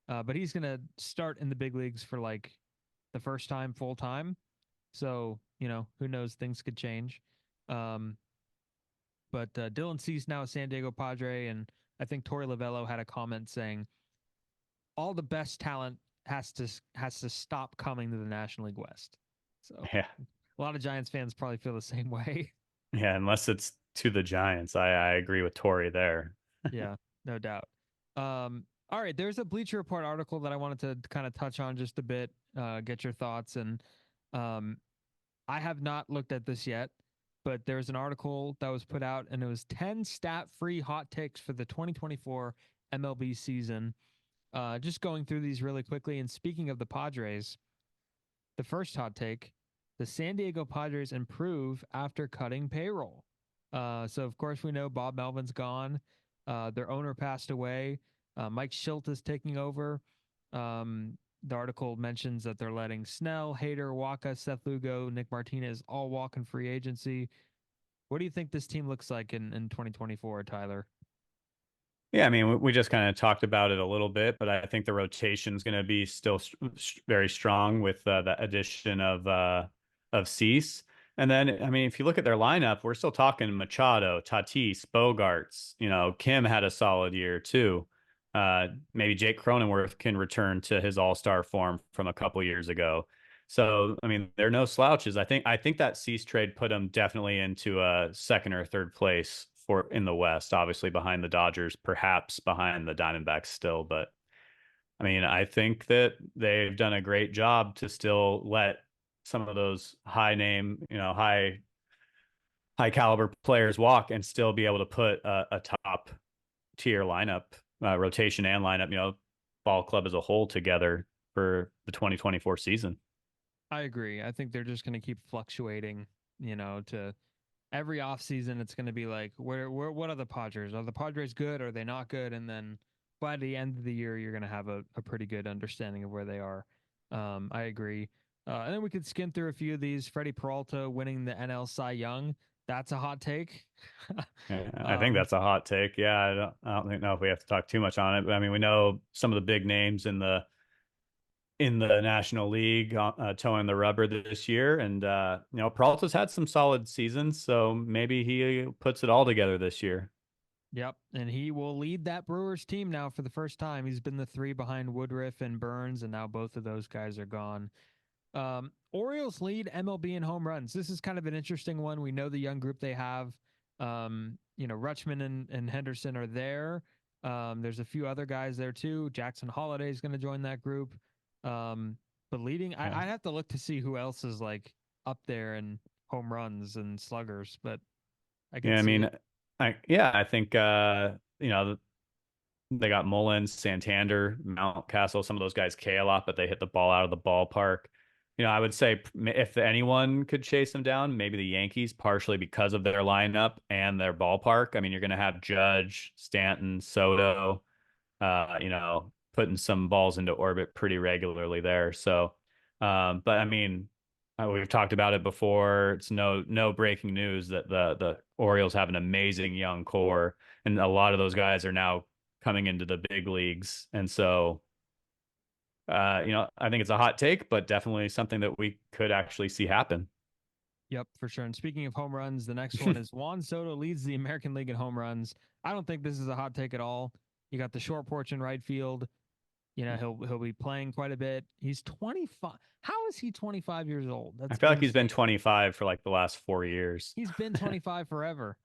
[SPEAKER 1] but he's gonna start in the big leagues for like the first time full time. So who knows? Things could change. Um, but Dylan Cease now a San Diego Padre, and I think Torey Lovello had a comment saying all the best talent has to stop coming to the National League West. So
[SPEAKER 2] Yeah.
[SPEAKER 1] a lot of Giants fans probably feel the same way.
[SPEAKER 2] Yeah, unless it's to the Giants. I agree with Tori there.
[SPEAKER 1] Yeah, no doubt. All right, there's a Bleacher Report article that I wanted to kind of touch on just a bit, get your thoughts. And um, I have not looked at this yet, but there's an article that was put out, and it was 10 stat-free hot takes for the 2024 MLB season. Just going through these really quickly. And speaking of the Padres, the first hot take: the San Diego Padres improve after cutting payroll. So of course we know Bob Melvin's gone. Their owner passed away. Mike Schilt is taking over. The article mentions that they're letting Snell, Hader, Waka, Seth Lugo, Nick Martinez all walk in free agency. What do you think this team looks like in 2024, Tyler?
[SPEAKER 2] Yeah, I mean, we just kind of talked about it a little bit, but I think the rotation is going to be still very strong with the addition of Cease. And then, I mean, if you look at their lineup, we're still talking Machado, Tatis, Bogarts. Kim had a solid year too. Maybe Jake Cronenworth can return to his all-star form from a couple years ago. So, I mean, they're no slouches. I think that Cease trade put them definitely into a second or third place for in the West, obviously behind the Dodgers, perhaps behind the Diamondbacks still. But I mean, I think that they've done a great job to still let some of those high name, high caliber players walk and still be able to put a top tier lineup, rotation and lineup, ball club as a whole together for the 2024 season.
[SPEAKER 1] I agree. I think they're just going to keep fluctuating, to every offseason. It's going to be like, what are the Padres? Are the Padres good? Are they not good? And then by the end of the year, you're going to have a pretty good understanding of where they are. I agree. And then we could skim through a few of these. Freddie Peralta winning the NL Cy Young. That's a hot take.
[SPEAKER 2] Yeah, I think that's a hot take. Yeah, I don't know if we have to talk too much on it, but I mean, we know some of the big names in the National League towing the rubber this year, and Peralta's had some solid seasons, so maybe he puts it all together this year.
[SPEAKER 1] Yep, and he will lead that Brewers team now for the first time. He's been the three behind Woodruff and Burns, and now both of those guys are gone. Orioles lead MLB in home runs. This is kind of an interesting one. We know the young group they have. Rutschman and Henderson are there. There's a few other guys there too. Jackson Holiday is going to join that group. But leading,
[SPEAKER 2] Yeah,
[SPEAKER 1] I'd have to look to see who else is like up there in home runs and sluggers, but I could
[SPEAKER 2] yeah. I
[SPEAKER 1] see
[SPEAKER 2] mean,
[SPEAKER 1] it.
[SPEAKER 2] I think they got Mullins, Santander, Mountcastle. Some of those guys K a lot, but they hit the ball out of the ballpark. I would say if anyone could chase them down, maybe the Yankees, partially because of their lineup and their ballpark. I mean, you're going to have Judge, Stanton, Soto, putting some balls into orbit pretty regularly there. So, but I mean, we've talked about it before. It's no breaking news that the Orioles have an amazing young core, and a lot of those guys are now coming into the big leagues. And so, I think it's a hot take, but definitely something that we could actually see happen.
[SPEAKER 1] Yep, for sure. And speaking of home runs, the next one is Juan Soto leads the American League in home runs. I don't think this is a hot take at all. You got the short porch in right field. He'll be playing quite a bit. He's 25. How is he 25 years old?
[SPEAKER 2] I
[SPEAKER 1] That's
[SPEAKER 2] feel like he's been
[SPEAKER 1] insane.
[SPEAKER 2] 25 for like the last 4 years.
[SPEAKER 1] He's been 25 forever.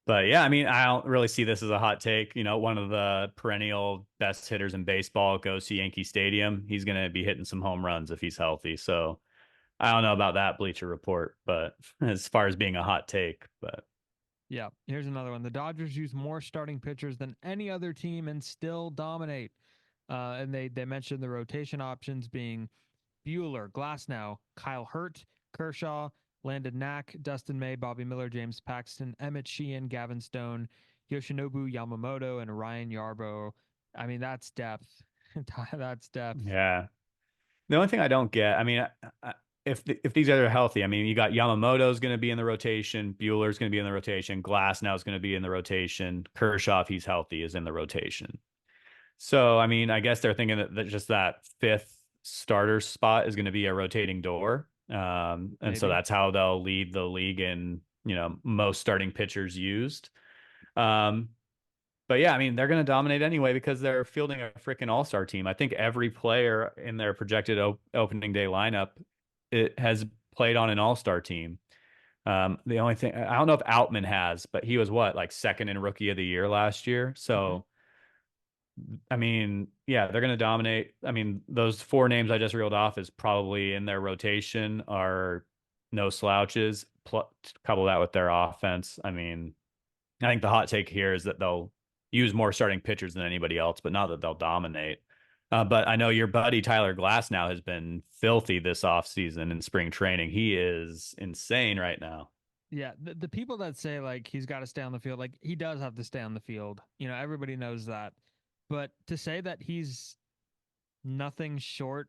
[SPEAKER 2] But yeah, I mean, I don't really see this as a hot take. One of the perennial best hitters in baseball goes to Yankee Stadium. He's going to be hitting some home runs if he's healthy. So I don't know about that Bleacher Report, but as far as being a hot take, but
[SPEAKER 1] Yeah. Here's another one. The Dodgers use more starting pitchers than any other team and still dominate. And they mentioned the rotation options being Bueller, Glasnow, Kyle Hurt, Kershaw, Landon Knack, Dustin May, Bobby Miller, James Paxton, Emmett Sheehan, Gavin Stone, Yoshinobu Yamamoto, and Ryan Yarbrough. I mean, that's depth. That's depth.
[SPEAKER 2] Yeah. The only thing I don't get, I mean, if these guys are healthy, I mean, you got Yamamoto's going to be in the rotation, Bueller's going to be in the rotation, Glasnow is going to be in the rotation, Kershaw, if he's healthy, is in the rotation. So, I mean, I guess they're thinking that just that fifth starter spot is going to be a rotating door. And so
[SPEAKER 1] Maybe.
[SPEAKER 2] that's how they'll lead the league in, most starting pitchers used. Um, but yeah, I mean, they're going to dominate anyway because they're fielding a freaking all-star team. I think every player in their projected opening day lineup it has played on an all-star team. The only thing I don't know if Outman has, but he was what, like second in rookie of the year last year.
[SPEAKER 1] Mm-hmm.
[SPEAKER 2] So I mean, yeah, they're going to dominate. I mean, those four names I just reeled off is probably in their rotation are no slouches. Couple that with their offense. I mean, I think the hot take here is that they'll use more starting pitchers than anybody else, but not that they'll dominate. But I know your buddy Tyler Glasnow has been filthy this offseason in spring training. He is insane right now.
[SPEAKER 1] Yeah, the people that say like he's got to stay on the field, like he does have to stay on the field. You know, everybody knows that. But to say that he's nothing short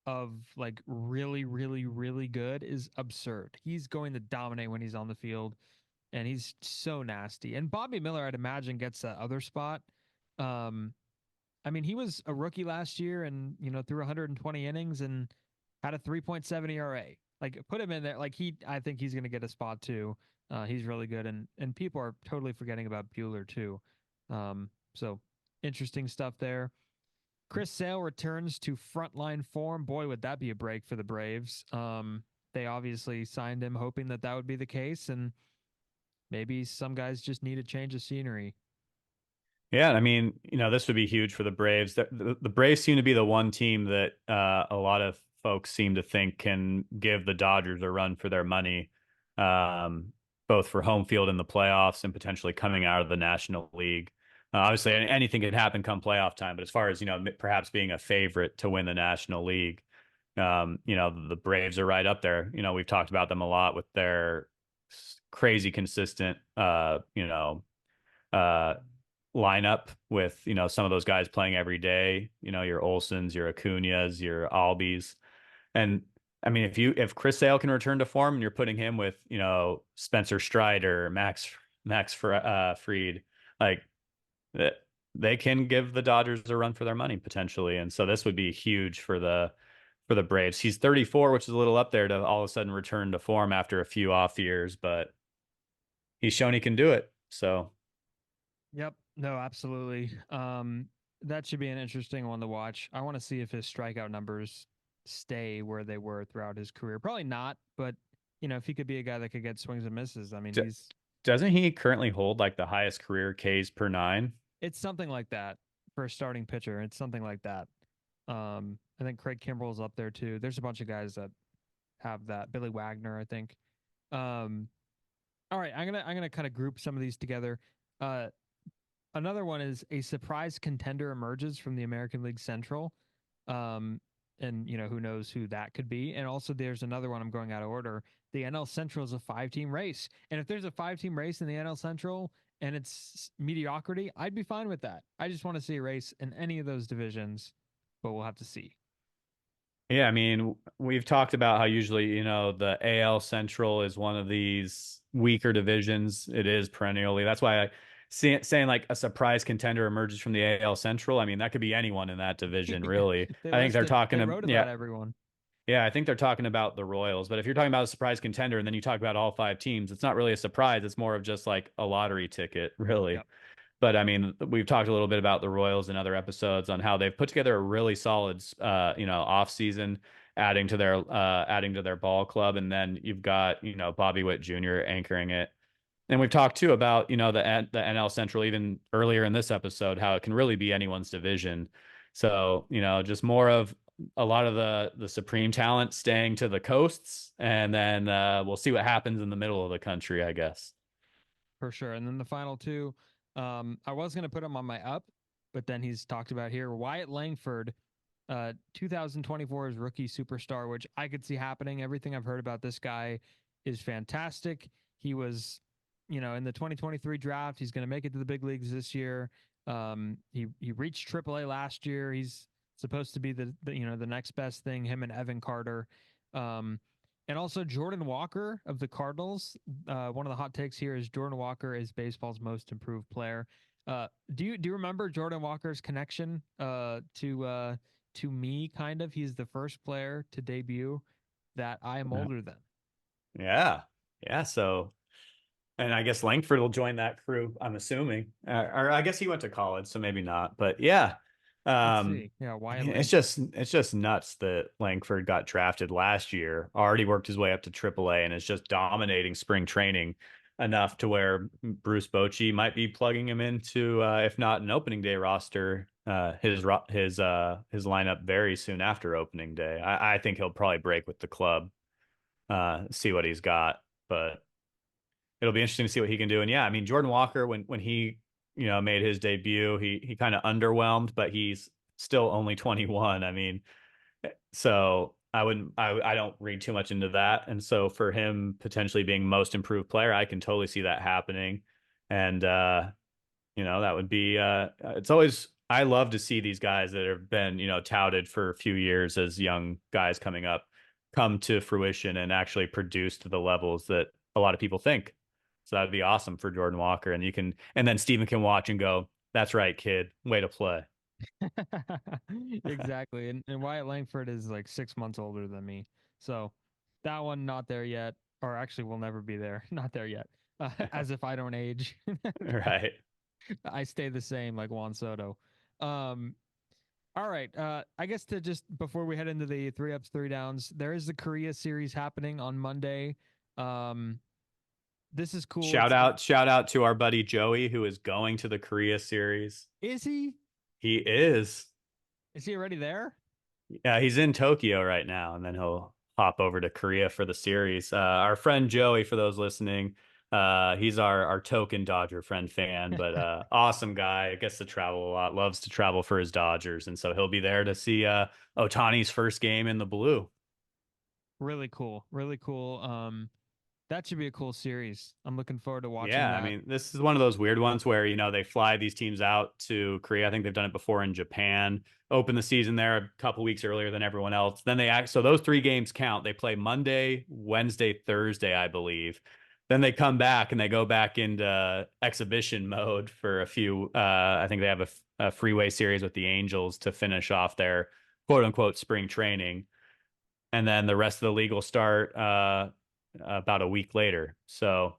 [SPEAKER 1] of like really, really, really good is absurd. He's going to dominate when he's on the field, and he's so nasty. And Bobby Miller, I'd imagine, gets that other spot. Um, I mean, he was a rookie last year, and threw 120 innings and had a 3.7 ERA. Like, put him in there. Like I think he's going to get a spot too. He's really good, and people are totally forgetting about Bueller too. So interesting stuff there. Chris Sale returns to frontline form. Boy, would that be a break for the Braves. They obviously signed him hoping that would be the case, and maybe some guys just need a change of scenery.
[SPEAKER 2] Yeah, I mean, this would be huge for the Braves. The Braves seem to be the one team that a lot of folks seem to think can give the Dodgers a run for their money, um, both for home field in the playoffs and potentially coming out of the National League. Obviously, anything can happen come playoff time, but as far as, perhaps being a favorite to win the National League, the Braves are right up there. We've talked about them a lot with their crazy consistent, uh, lineup with, some of those guys playing every day, your Olsons, your Acuñas, your Albies. And I mean, if Chris Sale can return to form and you're putting him with, Spencer Strider, Fried, like they can give the Dodgers a run for their money potentially. And so this would be huge for the Braves. He's 34, which is a little up there to all of a sudden return to form after a few off years, but he's shown he can do it. So
[SPEAKER 1] Yep. No, absolutely. That should be an interesting one to watch. I want to see if his strikeout numbers stay where they were throughout his career. Probably not, but if he could be a guy that could get swings and misses, I mean,
[SPEAKER 2] d- doesn't he currently hold like the highest career Ks per nine?
[SPEAKER 1] it's something like that for a starting pitcher. It's something like that. I think Craig Kimbrell's up there too. There's a bunch of guys that have that. Billy Wagner, I think. Um, all right, I'm gonna kind of group some of these together. Uh, Another one is a surprise contender emerges from the American League Central. And who knows who that could be. And also there's another one, I'm going out of order. The NL Central is a 5-team race. And if there's a 5-team race in the NL Central and it's mediocrity, I'd be fine with that. I just want to see a race in any of those divisions, but we'll have to see.
[SPEAKER 2] Yeah, I mean, we've talked about how usually, the AL Central is one of these weaker divisions. It is perennially. That's why saying like a surprise contender emerges from the AL Central. I mean, that could be anyone in that division, really. I think
[SPEAKER 1] They wrote
[SPEAKER 2] yeah,
[SPEAKER 1] about everyone.
[SPEAKER 2] yeah, I think they're talking about the Royals. But if you're talking about a surprise contender and then you talk about all five teams, it's not really a surprise. It's more of just like a lottery ticket, really.
[SPEAKER 1] Yep.
[SPEAKER 2] But I mean, we've talked a little bit about the Royals in other episodes on how they've put together a really solid, off season, adding to their ball club, and then you've got Bobby Witt Jr. anchoring it. And we've talked too about the NL Central even earlier in this episode how it can really be anyone's division. So just more of a lot of the supreme talent staying to the coasts, and then we'll see what happens in the middle of the country, I guess.
[SPEAKER 1] for sure. And then the final two, I was going to put him on my up, but then he's talked about here. Wyatt Langford, 2024's rookie superstar, which I could see happening. Everything I've heard about this guy is fantastic. He was, in the 2023 draft. He's going to make it to the big leagues this year. He reached AAA last year. He's supposed to be the next best thing. Him and Evan Carter. And also Jordan Walker of the Cardinals. One of the hot takes here is Jordan Walker is baseball's most improved player. Do you remember Jordan Walker's connection to me? Kind of. He's the first player to debut that I am older than.
[SPEAKER 2] Yeah, yeah. So, and I guess Langford will join that crew. I'm assuming, or I guess he went to college, so maybe not. But yeah,
[SPEAKER 1] Let's see. Yeah,
[SPEAKER 2] I
[SPEAKER 1] Wyatt
[SPEAKER 2] mean,
[SPEAKER 1] Langford.
[SPEAKER 2] it's just nuts that Langford got drafted last year, already worked his way up to AAA, and is just dominating spring training enough to where Bruce Bochy might be plugging him into, if not an opening day roster, his lineup very soon after opening day. I think he'll probably break with the club, see what he's got, but it'll be interesting to see what he can do. And yeah, I mean, Jordan Walker, when he made his debut, he kind of underwhelmed, but he's still only 21. I mean, so I don't read too much into that. And so for him potentially being most improved player, I can totally see that happening. And that would be it's always, I love to see these guys that have been, touted for a few years as young guys coming up come to fruition and actually produce to the levels that a lot of people think. So that'd be awesome for Jordan Walker. And then Steven can watch and go, that's right, kid. Way to play.
[SPEAKER 1] Exactly. And Wyatt Langford is like 6 months older than me. So that one not there yet, or actually will never be there. Not there yet. As if I don't age.
[SPEAKER 2] Right.
[SPEAKER 1] I stay the same like Juan Soto. Um, all right. I guess to just before we head into the three ups, three downs, there is the Korea series happening on Monday. Um, this is cool.
[SPEAKER 2] Shout out to our buddy Joey, who is going to the Korea series.
[SPEAKER 1] Is he?
[SPEAKER 2] He is.
[SPEAKER 1] Is he already there?
[SPEAKER 2] Yeah, he's in Tokyo right now, and then he'll hop over to Korea for the series. Our friend Joey, for those listening, he's our token Dodger friend fan, but awesome guy. Gets to travel a lot, loves to travel for his Dodgers, and so he'll be there to see Otani's first game in the blue.
[SPEAKER 1] Really cool. Really cool. That should be a cool series. I'm looking forward to watching
[SPEAKER 2] Yeah, I
[SPEAKER 1] that.
[SPEAKER 2] mean, this is one of those weird ones where, they fly these teams out to Korea. I think they've done it before in Japan, open the season there a couple weeks earlier than everyone else. Then so those three games count. They play Monday, Wednesday, Thursday, I believe. Then they come back and they go back into exhibition mode for a few. I think they have a freeway series with the Angels to finish off their quote unquote spring training. And then the rest of the league will start about a week later. So,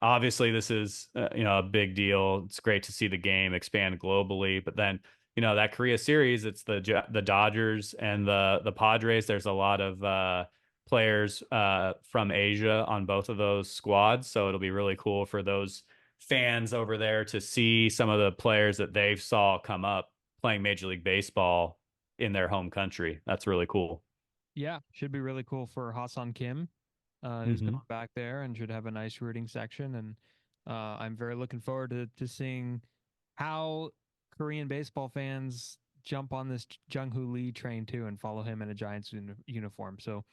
[SPEAKER 2] obviously, this is a big deal. It's great to see the game expand globally, but then that Korea series, it's the Dodgers and the Padres. There's a lot of players from Asia on both of those squads, so it'll be really cool for those fans over there to see some of the players that they saw come up playing Major League Baseball in their home country. That's really cool.
[SPEAKER 1] Yeah, should be really cool for Hassan Kim, who's
[SPEAKER 2] Mm-hmm.
[SPEAKER 1] going back there and should have a nice rooting section. And I'm very looking forward to seeing how Korean baseball fans jump on this Jung Hoo Lee train too and follow him in a Giants uniform. So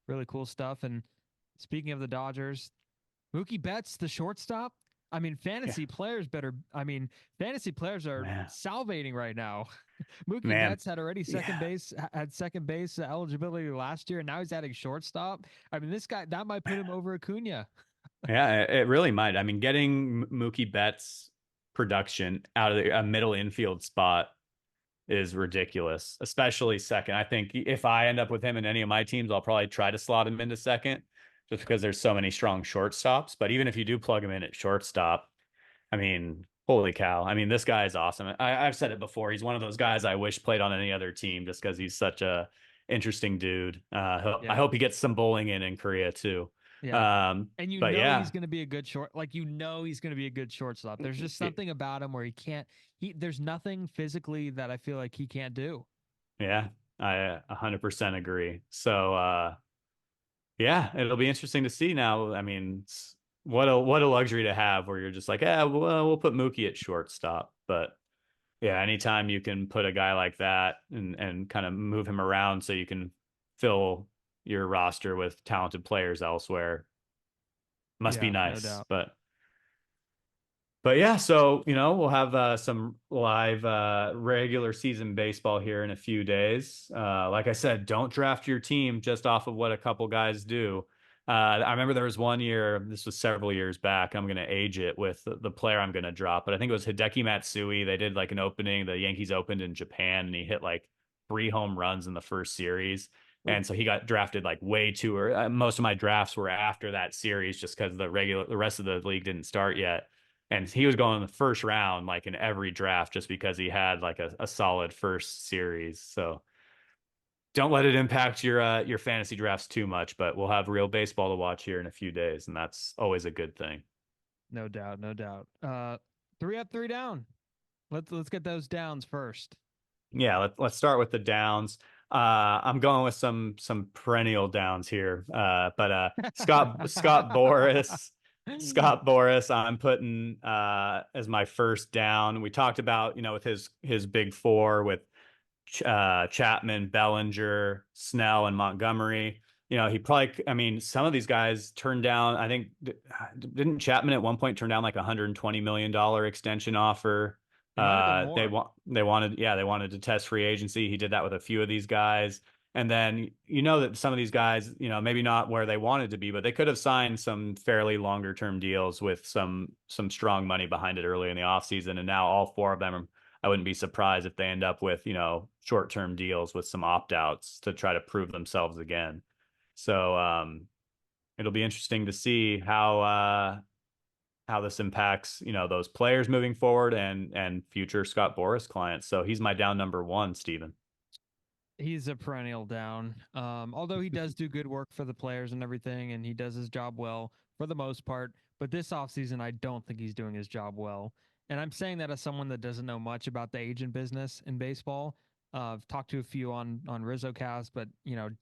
[SPEAKER 1] really cool stuff. And speaking of the Dodgers, Mookie Betts, the shortstop. I mean,
[SPEAKER 2] Yeah,
[SPEAKER 1] fantasy players are
[SPEAKER 2] man,
[SPEAKER 1] salivating right now. Mookie
[SPEAKER 2] man.
[SPEAKER 1] Betts had already
[SPEAKER 2] Yeah.
[SPEAKER 1] second base eligibility last year, and now he's adding shortstop. I mean, this guy that might put him over Acuna.
[SPEAKER 2] Yeah, it really might. I mean, getting Mookie Betts production out of a middle infield spot is ridiculous, especially second. I think if I end up with him in any of my teams, I'll probably try to slot him into second just because there's so many strong shortstops. But even if you do plug him in at shortstop, I mean, holy cow. I mean, this guy is awesome. I've said it before. He's one of those guys I wish played on any other team just because he's such a interesting dude. I
[SPEAKER 1] Yeah,
[SPEAKER 2] hope he gets some bowling in Korea too.
[SPEAKER 1] yeah. And
[SPEAKER 2] But
[SPEAKER 1] he's
[SPEAKER 2] yeah,
[SPEAKER 1] going to be a good he's going to be a good shortstop. There's just something about him where he can't. There's nothing physically that I feel like he can't do.
[SPEAKER 2] yeah, I 100% agree. So, yeah, it'll be interesting to see now. I mean, what a luxury to have where you're just like, yeah, well, we'll put Mookie at shortstop. But yeah, anytime you can put a guy like that and kind of move him around so you can fill your roster with talented players elsewhere, must be
[SPEAKER 1] Yeah, no
[SPEAKER 2] nice.
[SPEAKER 1] doubt.
[SPEAKER 2] But yeah, so we'll have some live regular season baseball here in a few days. Like I said, don't draft your team just off of what a couple guys do. I remember there was one year, this was several years back. I'm going to age it with the player I'm going to drop, but I think it was Hideki Matsui. They did like an opening. The Yankees opened in Japan, and he hit like 3 home runs in the first series. And so he got drafted like way too early. Most of my drafts were after that series just because the rest of the league didn't start yet. And he was going in the first round, like in every draft, just because he had like a solid first series. So don't let it impact your fantasy drafts too much. But we'll have real baseball to watch here in a few days, and that's always a good thing.
[SPEAKER 1] No doubt, no doubt. 3 up, 3 down. Let's get those downs first.
[SPEAKER 2] Yeah, let's start with the downs. I'm going with some perennial downs here. But Scott Boras. Scott Boras, I'm putting as my first down. We talked about, with his big four with Chapman, Bellinger, Snell, and Montgomery. He probably, I mean, some of these guys turned down, I think, didn't Chapman at one point turn down like $120 million extension offer?
[SPEAKER 1] It might have been more.
[SPEAKER 2] They wanted to test free agency. He did that with a few of these guys. And then that some of these guys, maybe not where they wanted to be, but they could have signed some fairly longer term deals with some strong money behind it early in the offseason. And now all four of them, I wouldn't be surprised if they end up with, short term deals with some opt outs to try to prove themselves again. So it'll be interesting to see how this impacts, those players moving forward and future Scott Boras clients. So he's my down number one, Steven.
[SPEAKER 1] He's a perennial down. Although he does do good work for the players and everything, and he does his job well for the most part. But this offseason, I don't think he's doing his job well. And I'm saying that as someone that doesn't know much about the agent business in baseball. I've talked to a few on Rizzocast, but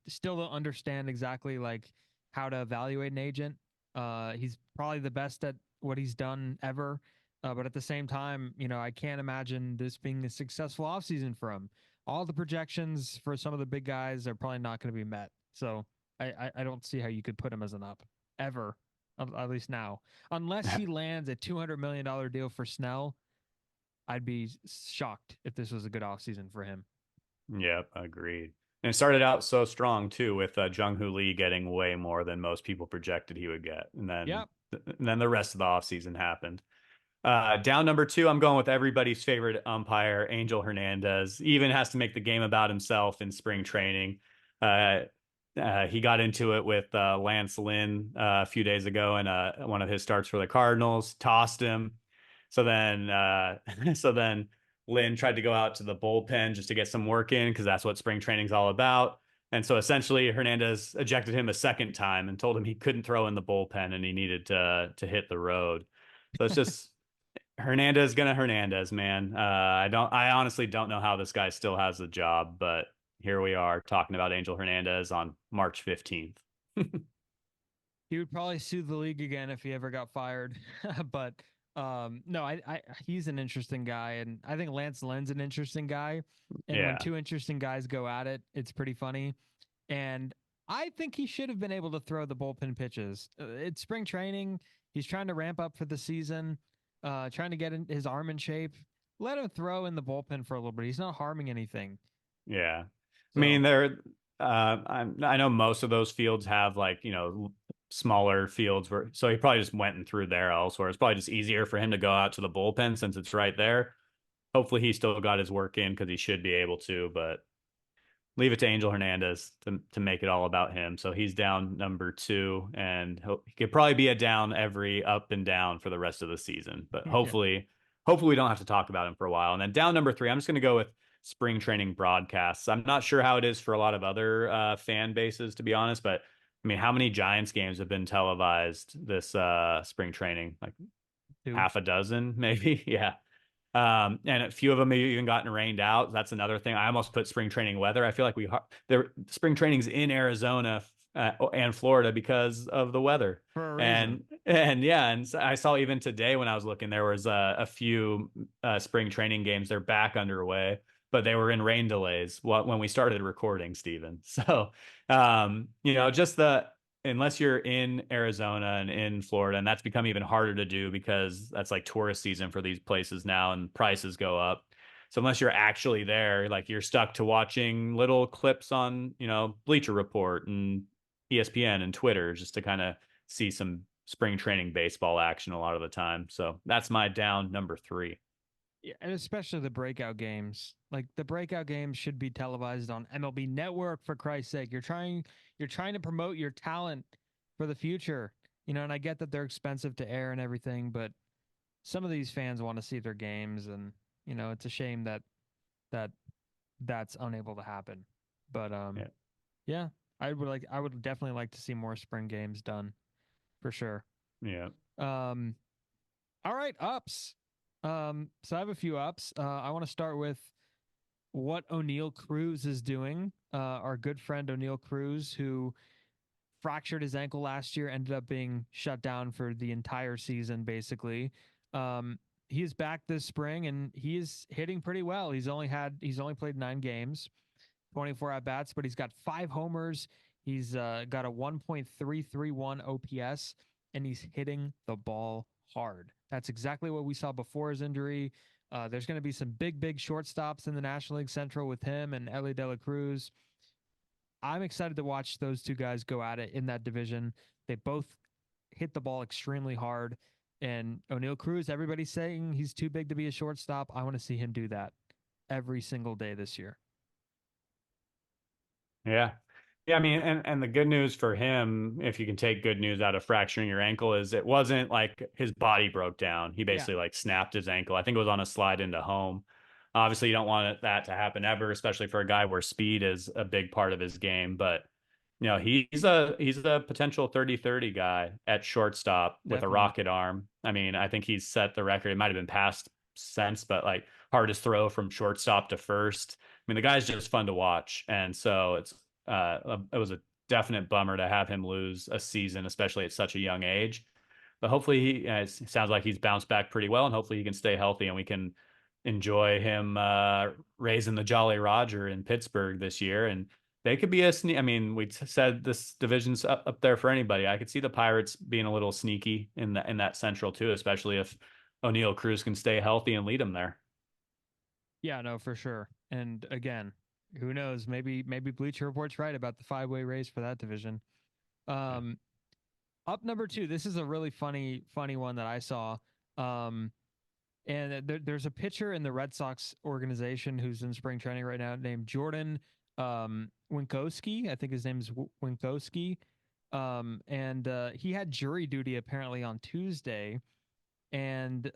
[SPEAKER 1] still don't understand exactly like how to evaluate an agent. He's probably the best at what he's done ever. But at the same time, I can't imagine this being a successful offseason for him. All the projections for some of the big guys are probably not going to be met. So I don't see how you could put him as an up ever, at least now, unless he lands a $200 million deal for Snell. I'd be shocked if this was a good offseason for him.
[SPEAKER 2] Yep, agreed. And it started out so strong too, with Jung Hoo Lee getting way more than most people projected he would get,
[SPEAKER 1] Yep.
[SPEAKER 2] and then the rest of the offseason happened. Down number two, I'm going with everybody's favorite umpire, Angel Hernandez. He even has to make the game about himself in spring training. He got into it with Lance Lynn a few days ago in one of his starts for the Cardinals, tossed him. So then, so then Lynn tried to go out to the bullpen just to get some work in because that's what spring training's all about. And so essentially, Hernandez ejected him a second time and told him he couldn't throw in the bullpen and he needed to hit the road. So it's just Hernandez, man. I honestly don't know how this guy still has a job, but here we are talking about Angel Hernandez on March 15th.
[SPEAKER 1] He would probably sue the league again if he ever got fired. But no, he's an interesting guy, and I think Lance Lynn's an interesting guy. And when
[SPEAKER 2] Yeah.
[SPEAKER 1] two interesting guys go at it, it's pretty funny. And I think he should have been able to throw the bullpen pitches. It's spring training. He's trying to ramp up for the season, trying to get his arm in shape. Let him throw in the bullpen for a little bit. He's not harming anything.
[SPEAKER 2] Yeah. I
[SPEAKER 1] So
[SPEAKER 2] mean, I know most of those fields have like, smaller fields so he probably just went and threw there elsewhere. It's probably just easier for him to go out to the bullpen since it's right there. Hopefully he still got his work in because he should be able to, but leave it to Angel Hernandez to make it all about him. So he's down number two, and he could probably be a down every up and down for the rest of the season. But
[SPEAKER 1] yeah.
[SPEAKER 2] hopefully we don't have to talk about him for a while. And then down number three, I'm just going to go with spring training broadcasts. I'm not sure how it is for a lot of other fan bases, to be honest, but I mean, how many Giants games have been televised this spring training? Like half a dozen, maybe. Yeah. And a few of them have even gotten rained out. That's another thing. I almost put spring training weather. I feel like spring training's in Arizona and Florida because of the weather.
[SPEAKER 1] For a reason.
[SPEAKER 2] And I saw even today when I was looking, there was a few spring training games. They're back underway, but they were in rain delays when we started recording, Steven. So, just unless you're in Arizona and in Florida, and that's become even harder to do because that's like tourist season for these places now and prices go up. So unless you're actually there, like you're stuck to watching little clips on, Bleacher Report and ESPN and Twitter just to kind of see some spring training baseball action a lot of the time. So that's my down number 3.
[SPEAKER 1] Yeah, and especially the breakout games. Like the breakout games should be televised on MLB Network for Christ's sake. You're trying to promote your talent for the future. And I get that they're expensive to air and everything, but some of these fans want to see their games, and it's a shame that that's unable to happen. But
[SPEAKER 2] Yeah.
[SPEAKER 1] yeah, I would definitely like to see more spring games done for sure.
[SPEAKER 2] Yeah.
[SPEAKER 1] Um all right, ups. So I have a few ups. I want to start with what O'Neill Cruz is doing. Our good friend O'Neill Cruz, who fractured his ankle last year, ended up being shut down for the entire season, basically. He is back this spring and he is hitting pretty well. He's only played 9 games, 24 at bats, but he's got 5 homers. He's got a 1.331 OPS, and he's hitting the ball hard. That's exactly what we saw before his injury. There's going to be some big shortstops in the National League Central with him and Ellie De La Cruz. I'm excited to watch those two guys go at it in that division. They both hit the ball extremely hard. And O'Neill Cruz, everybody's saying he's too big to be a shortstop. I want to see him do that every single day this year.
[SPEAKER 2] Yeah. Yeah, I mean, and the good news for him, if you can take good news out of fracturing your ankle, is it wasn't like his body broke down. He
[SPEAKER 1] Yeah,
[SPEAKER 2] basically like snapped his ankle. I think it was on a slide into home. Obviously, you don't want that to happen ever, especially for a guy where speed is a big part of his game. But he's a potential 30-30 guy at shortstop with a
[SPEAKER 1] definitely.
[SPEAKER 2] rocket arm. I mean, I think he's set the record. It might have been passed since, but like hardest throw from shortstop to first. I mean, the guy's just fun to watch, and so it was a definite bummer to have him lose a season, especially at such a young age. But hopefully, it sounds like he's bounced back pretty well, and hopefully he can stay healthy, and we can enjoy him raising the Jolly Roger in Pittsburgh this year. And they could be I mean, we said this division's up there for anybody. I could see the Pirates being a little sneaky in that Central too, especially if O'Neill Cruz can stay healthy and lead them there.
[SPEAKER 1] Yeah, no, for sure. And again, who knows? Maybe Bleacher Report's right about the 5-way race for that division. Um, Up number 2. This is a really funny one that I saw. And there's a pitcher in the Red Sox organization who's in spring training right now named Jordan Winkowski. I think his name is Winkowski. And he had jury duty apparently on Tuesday. And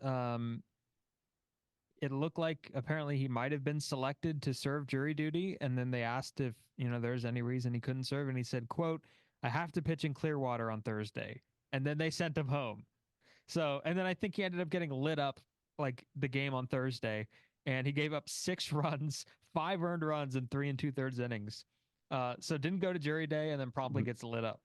[SPEAKER 1] it looked like apparently he might have been selected to serve jury duty. And then they asked if, there's any reason he couldn't serve. And he said, quote, "I have to pitch in Clearwater on Thursday." And then they sent him home. So, and then I think he ended up getting lit up like the game on Thursday, and he gave up 6 runs, 5 earned runs in 3 2/3 innings. So didn't go to jury day, and then promptly gets lit up.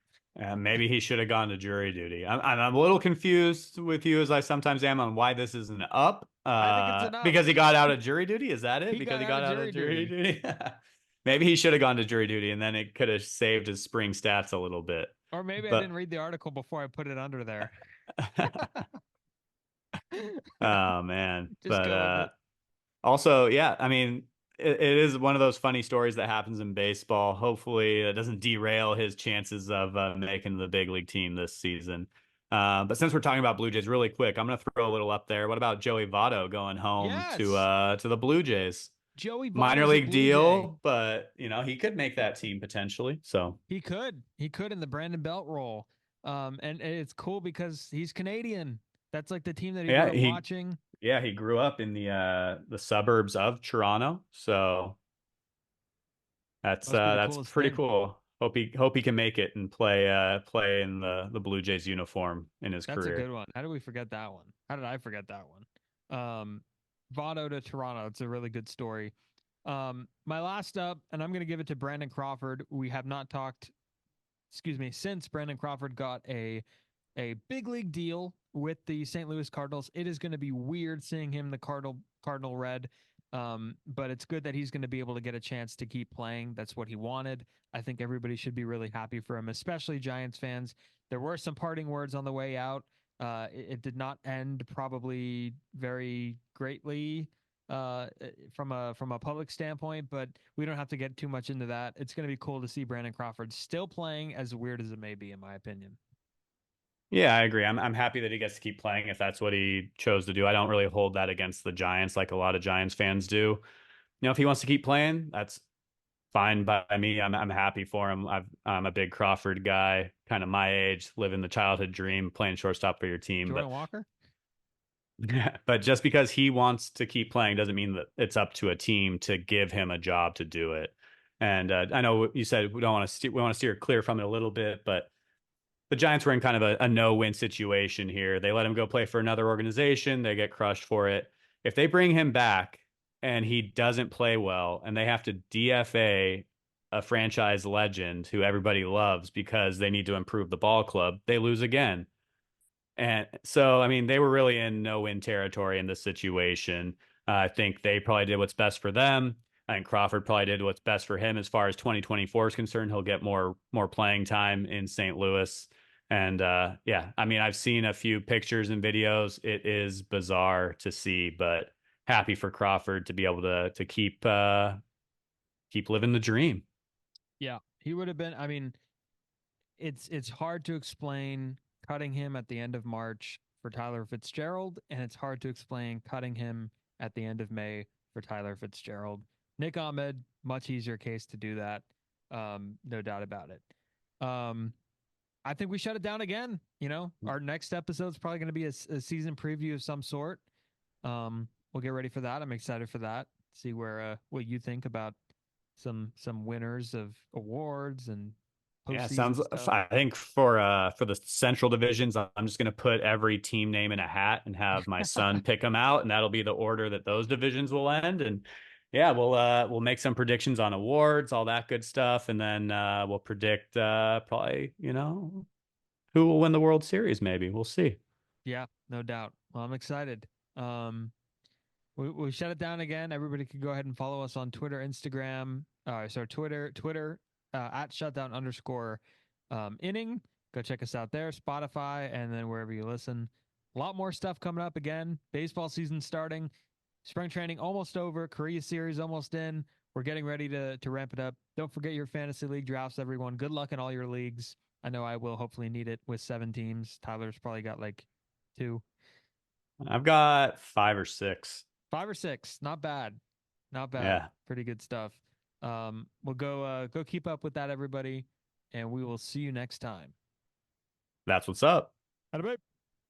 [SPEAKER 2] Maybe he should have gone to jury duty. I'm a little confused with you, as I sometimes am, on why this isn't up.
[SPEAKER 1] I think it's an up.
[SPEAKER 2] Because he got out of jury duty. Is that it?
[SPEAKER 1] He
[SPEAKER 2] Because
[SPEAKER 1] got
[SPEAKER 2] he
[SPEAKER 1] out
[SPEAKER 2] got
[SPEAKER 1] of
[SPEAKER 2] out of
[SPEAKER 1] jury
[SPEAKER 2] jury
[SPEAKER 1] duty.
[SPEAKER 2] duty. Maybe he should have gone to jury duty, and then it could have saved his spring stats a little bit.
[SPEAKER 1] Or maybe I
[SPEAKER 2] But
[SPEAKER 1] didn't read the article before I put it under there.
[SPEAKER 2] oh man,
[SPEAKER 1] Just
[SPEAKER 2] but
[SPEAKER 1] go with it.
[SPEAKER 2] also, yeah, I mean, it is one of those funny stories that happens in baseball. Hopefully, it doesn't derail his chances of making the big league team this season. But since we're talking about Blue Jays, really quick, I'm going to throw a little up there. What about Joey Votto going home
[SPEAKER 1] Yes.
[SPEAKER 2] to the Blue Jays?
[SPEAKER 1] Joey
[SPEAKER 2] Minor
[SPEAKER 1] Votto's a
[SPEAKER 2] league
[SPEAKER 1] Blue Jay.
[SPEAKER 2] deal, but he could make that team potentially. So
[SPEAKER 1] He could. He could in the Brandon Belt role. And it's cool because he's Canadian. That's like the team that he grew
[SPEAKER 2] yeah,
[SPEAKER 1] up watching.
[SPEAKER 2] he grew up in the suburbs of Toronto, so
[SPEAKER 1] Must be the
[SPEAKER 2] that's
[SPEAKER 1] coolest
[SPEAKER 2] pretty
[SPEAKER 1] thing.
[SPEAKER 2] cool. Hope he can make it and play in the Blue Jays uniform in his
[SPEAKER 1] That's a
[SPEAKER 2] career.
[SPEAKER 1] good one. How did we forget that one? How did I forget that one? Votto to Toronto. It's a really good story. My last up, and I'm going to give it to Brandon Crawford. We have not talked since Brandon Crawford got a big league deal with the St. Louis Cardinals. It is going to be weird seeing him the Cardinal red. But it's good that he's going to be able to get a chance to keep playing. That's what he wanted. I think everybody should be really happy for him, especially Giants fans. There were some parting words on the way out. It did not end probably very greatly from a public standpoint, but we don't have to get too much into that. It's going to be cool to see Brandon Crawford still playing, as weird as it may be, in my opinion.
[SPEAKER 2] Yeah, I agree. I'm happy that he gets to keep playing if that's what he chose to do. I don't really hold that against the Giants like a lot of Giants fans do. If he wants to keep playing, that's fine by me. I'm happy for him. I'm a big Crawford guy, kind of my age, living the childhood dream, playing shortstop for your team.
[SPEAKER 1] Jordan Walker?
[SPEAKER 2] But just because he wants to keep playing doesn't mean that it's up to a team to give him a job to do it. And I know you said we want to steer clear from it a little bit, but the Giants were in kind of a no-win situation here. They let him go play for another organization. They get crushed for it. If they bring him back and he doesn't play well and they have to DFA a franchise legend who everybody loves because they need to improve the ball club, they lose again. And so, I mean, they were really in no-win territory in this situation. I think they probably did what's best for them. I think Crawford probably did what's best for him as far as 2024 is concerned. He'll get more playing time in St. Louis. And yeah, I mean, I've seen a few pictures and videos. It is bizarre to see, but happy for Crawford to be able to keep living the dream.
[SPEAKER 1] Yeah, he would have been. I mean, it's hard to explain cutting him at the end of March for Tyler Fitzgerald, and it's hard to explain cutting him at the end of May for Tyler Fitzgerald. Nick Ahmed, much easier case to do that. No doubt about it. I think we shut it down again. Our next episode is probably going to be a season preview of some sort. We'll get ready for that. I'm excited for that. See where what you think about some winners of awards and
[SPEAKER 2] Yeah,
[SPEAKER 1] postseason
[SPEAKER 2] sounds.
[SPEAKER 1] stuff.
[SPEAKER 2] I think for the Central divisions, I'm just going to put every team name in a hat and have my son pick them out, and that'll be the order that those divisions will end. And yeah, we'll make some predictions on awards, all that good stuff, and then we'll predict probably who will win the World Series. Maybe we'll see.
[SPEAKER 1] Yeah, no doubt. Well, I'm excited. We shut it down again. Everybody can go ahead and follow us on Twitter, Instagram. Twitter at shutdown_inning. Go check us out there, Spotify, and then wherever you listen. A lot more stuff coming up again. Baseball season starting. Spring training almost over. Korea series almost in. We're getting ready to ramp it up. Don't forget your fantasy league drafts, everyone. Good luck in all your leagues. I know I will hopefully need it with 7 teams. Tyler's probably got like 2.
[SPEAKER 2] I've got 5 or 6.
[SPEAKER 1] 5 or 6. Not bad. Not bad.
[SPEAKER 2] Yeah,
[SPEAKER 1] Pretty good stuff. We'll go keep up with that, everybody, and we will see you next time.
[SPEAKER 2] that's what's up.
[SPEAKER 1] Bye.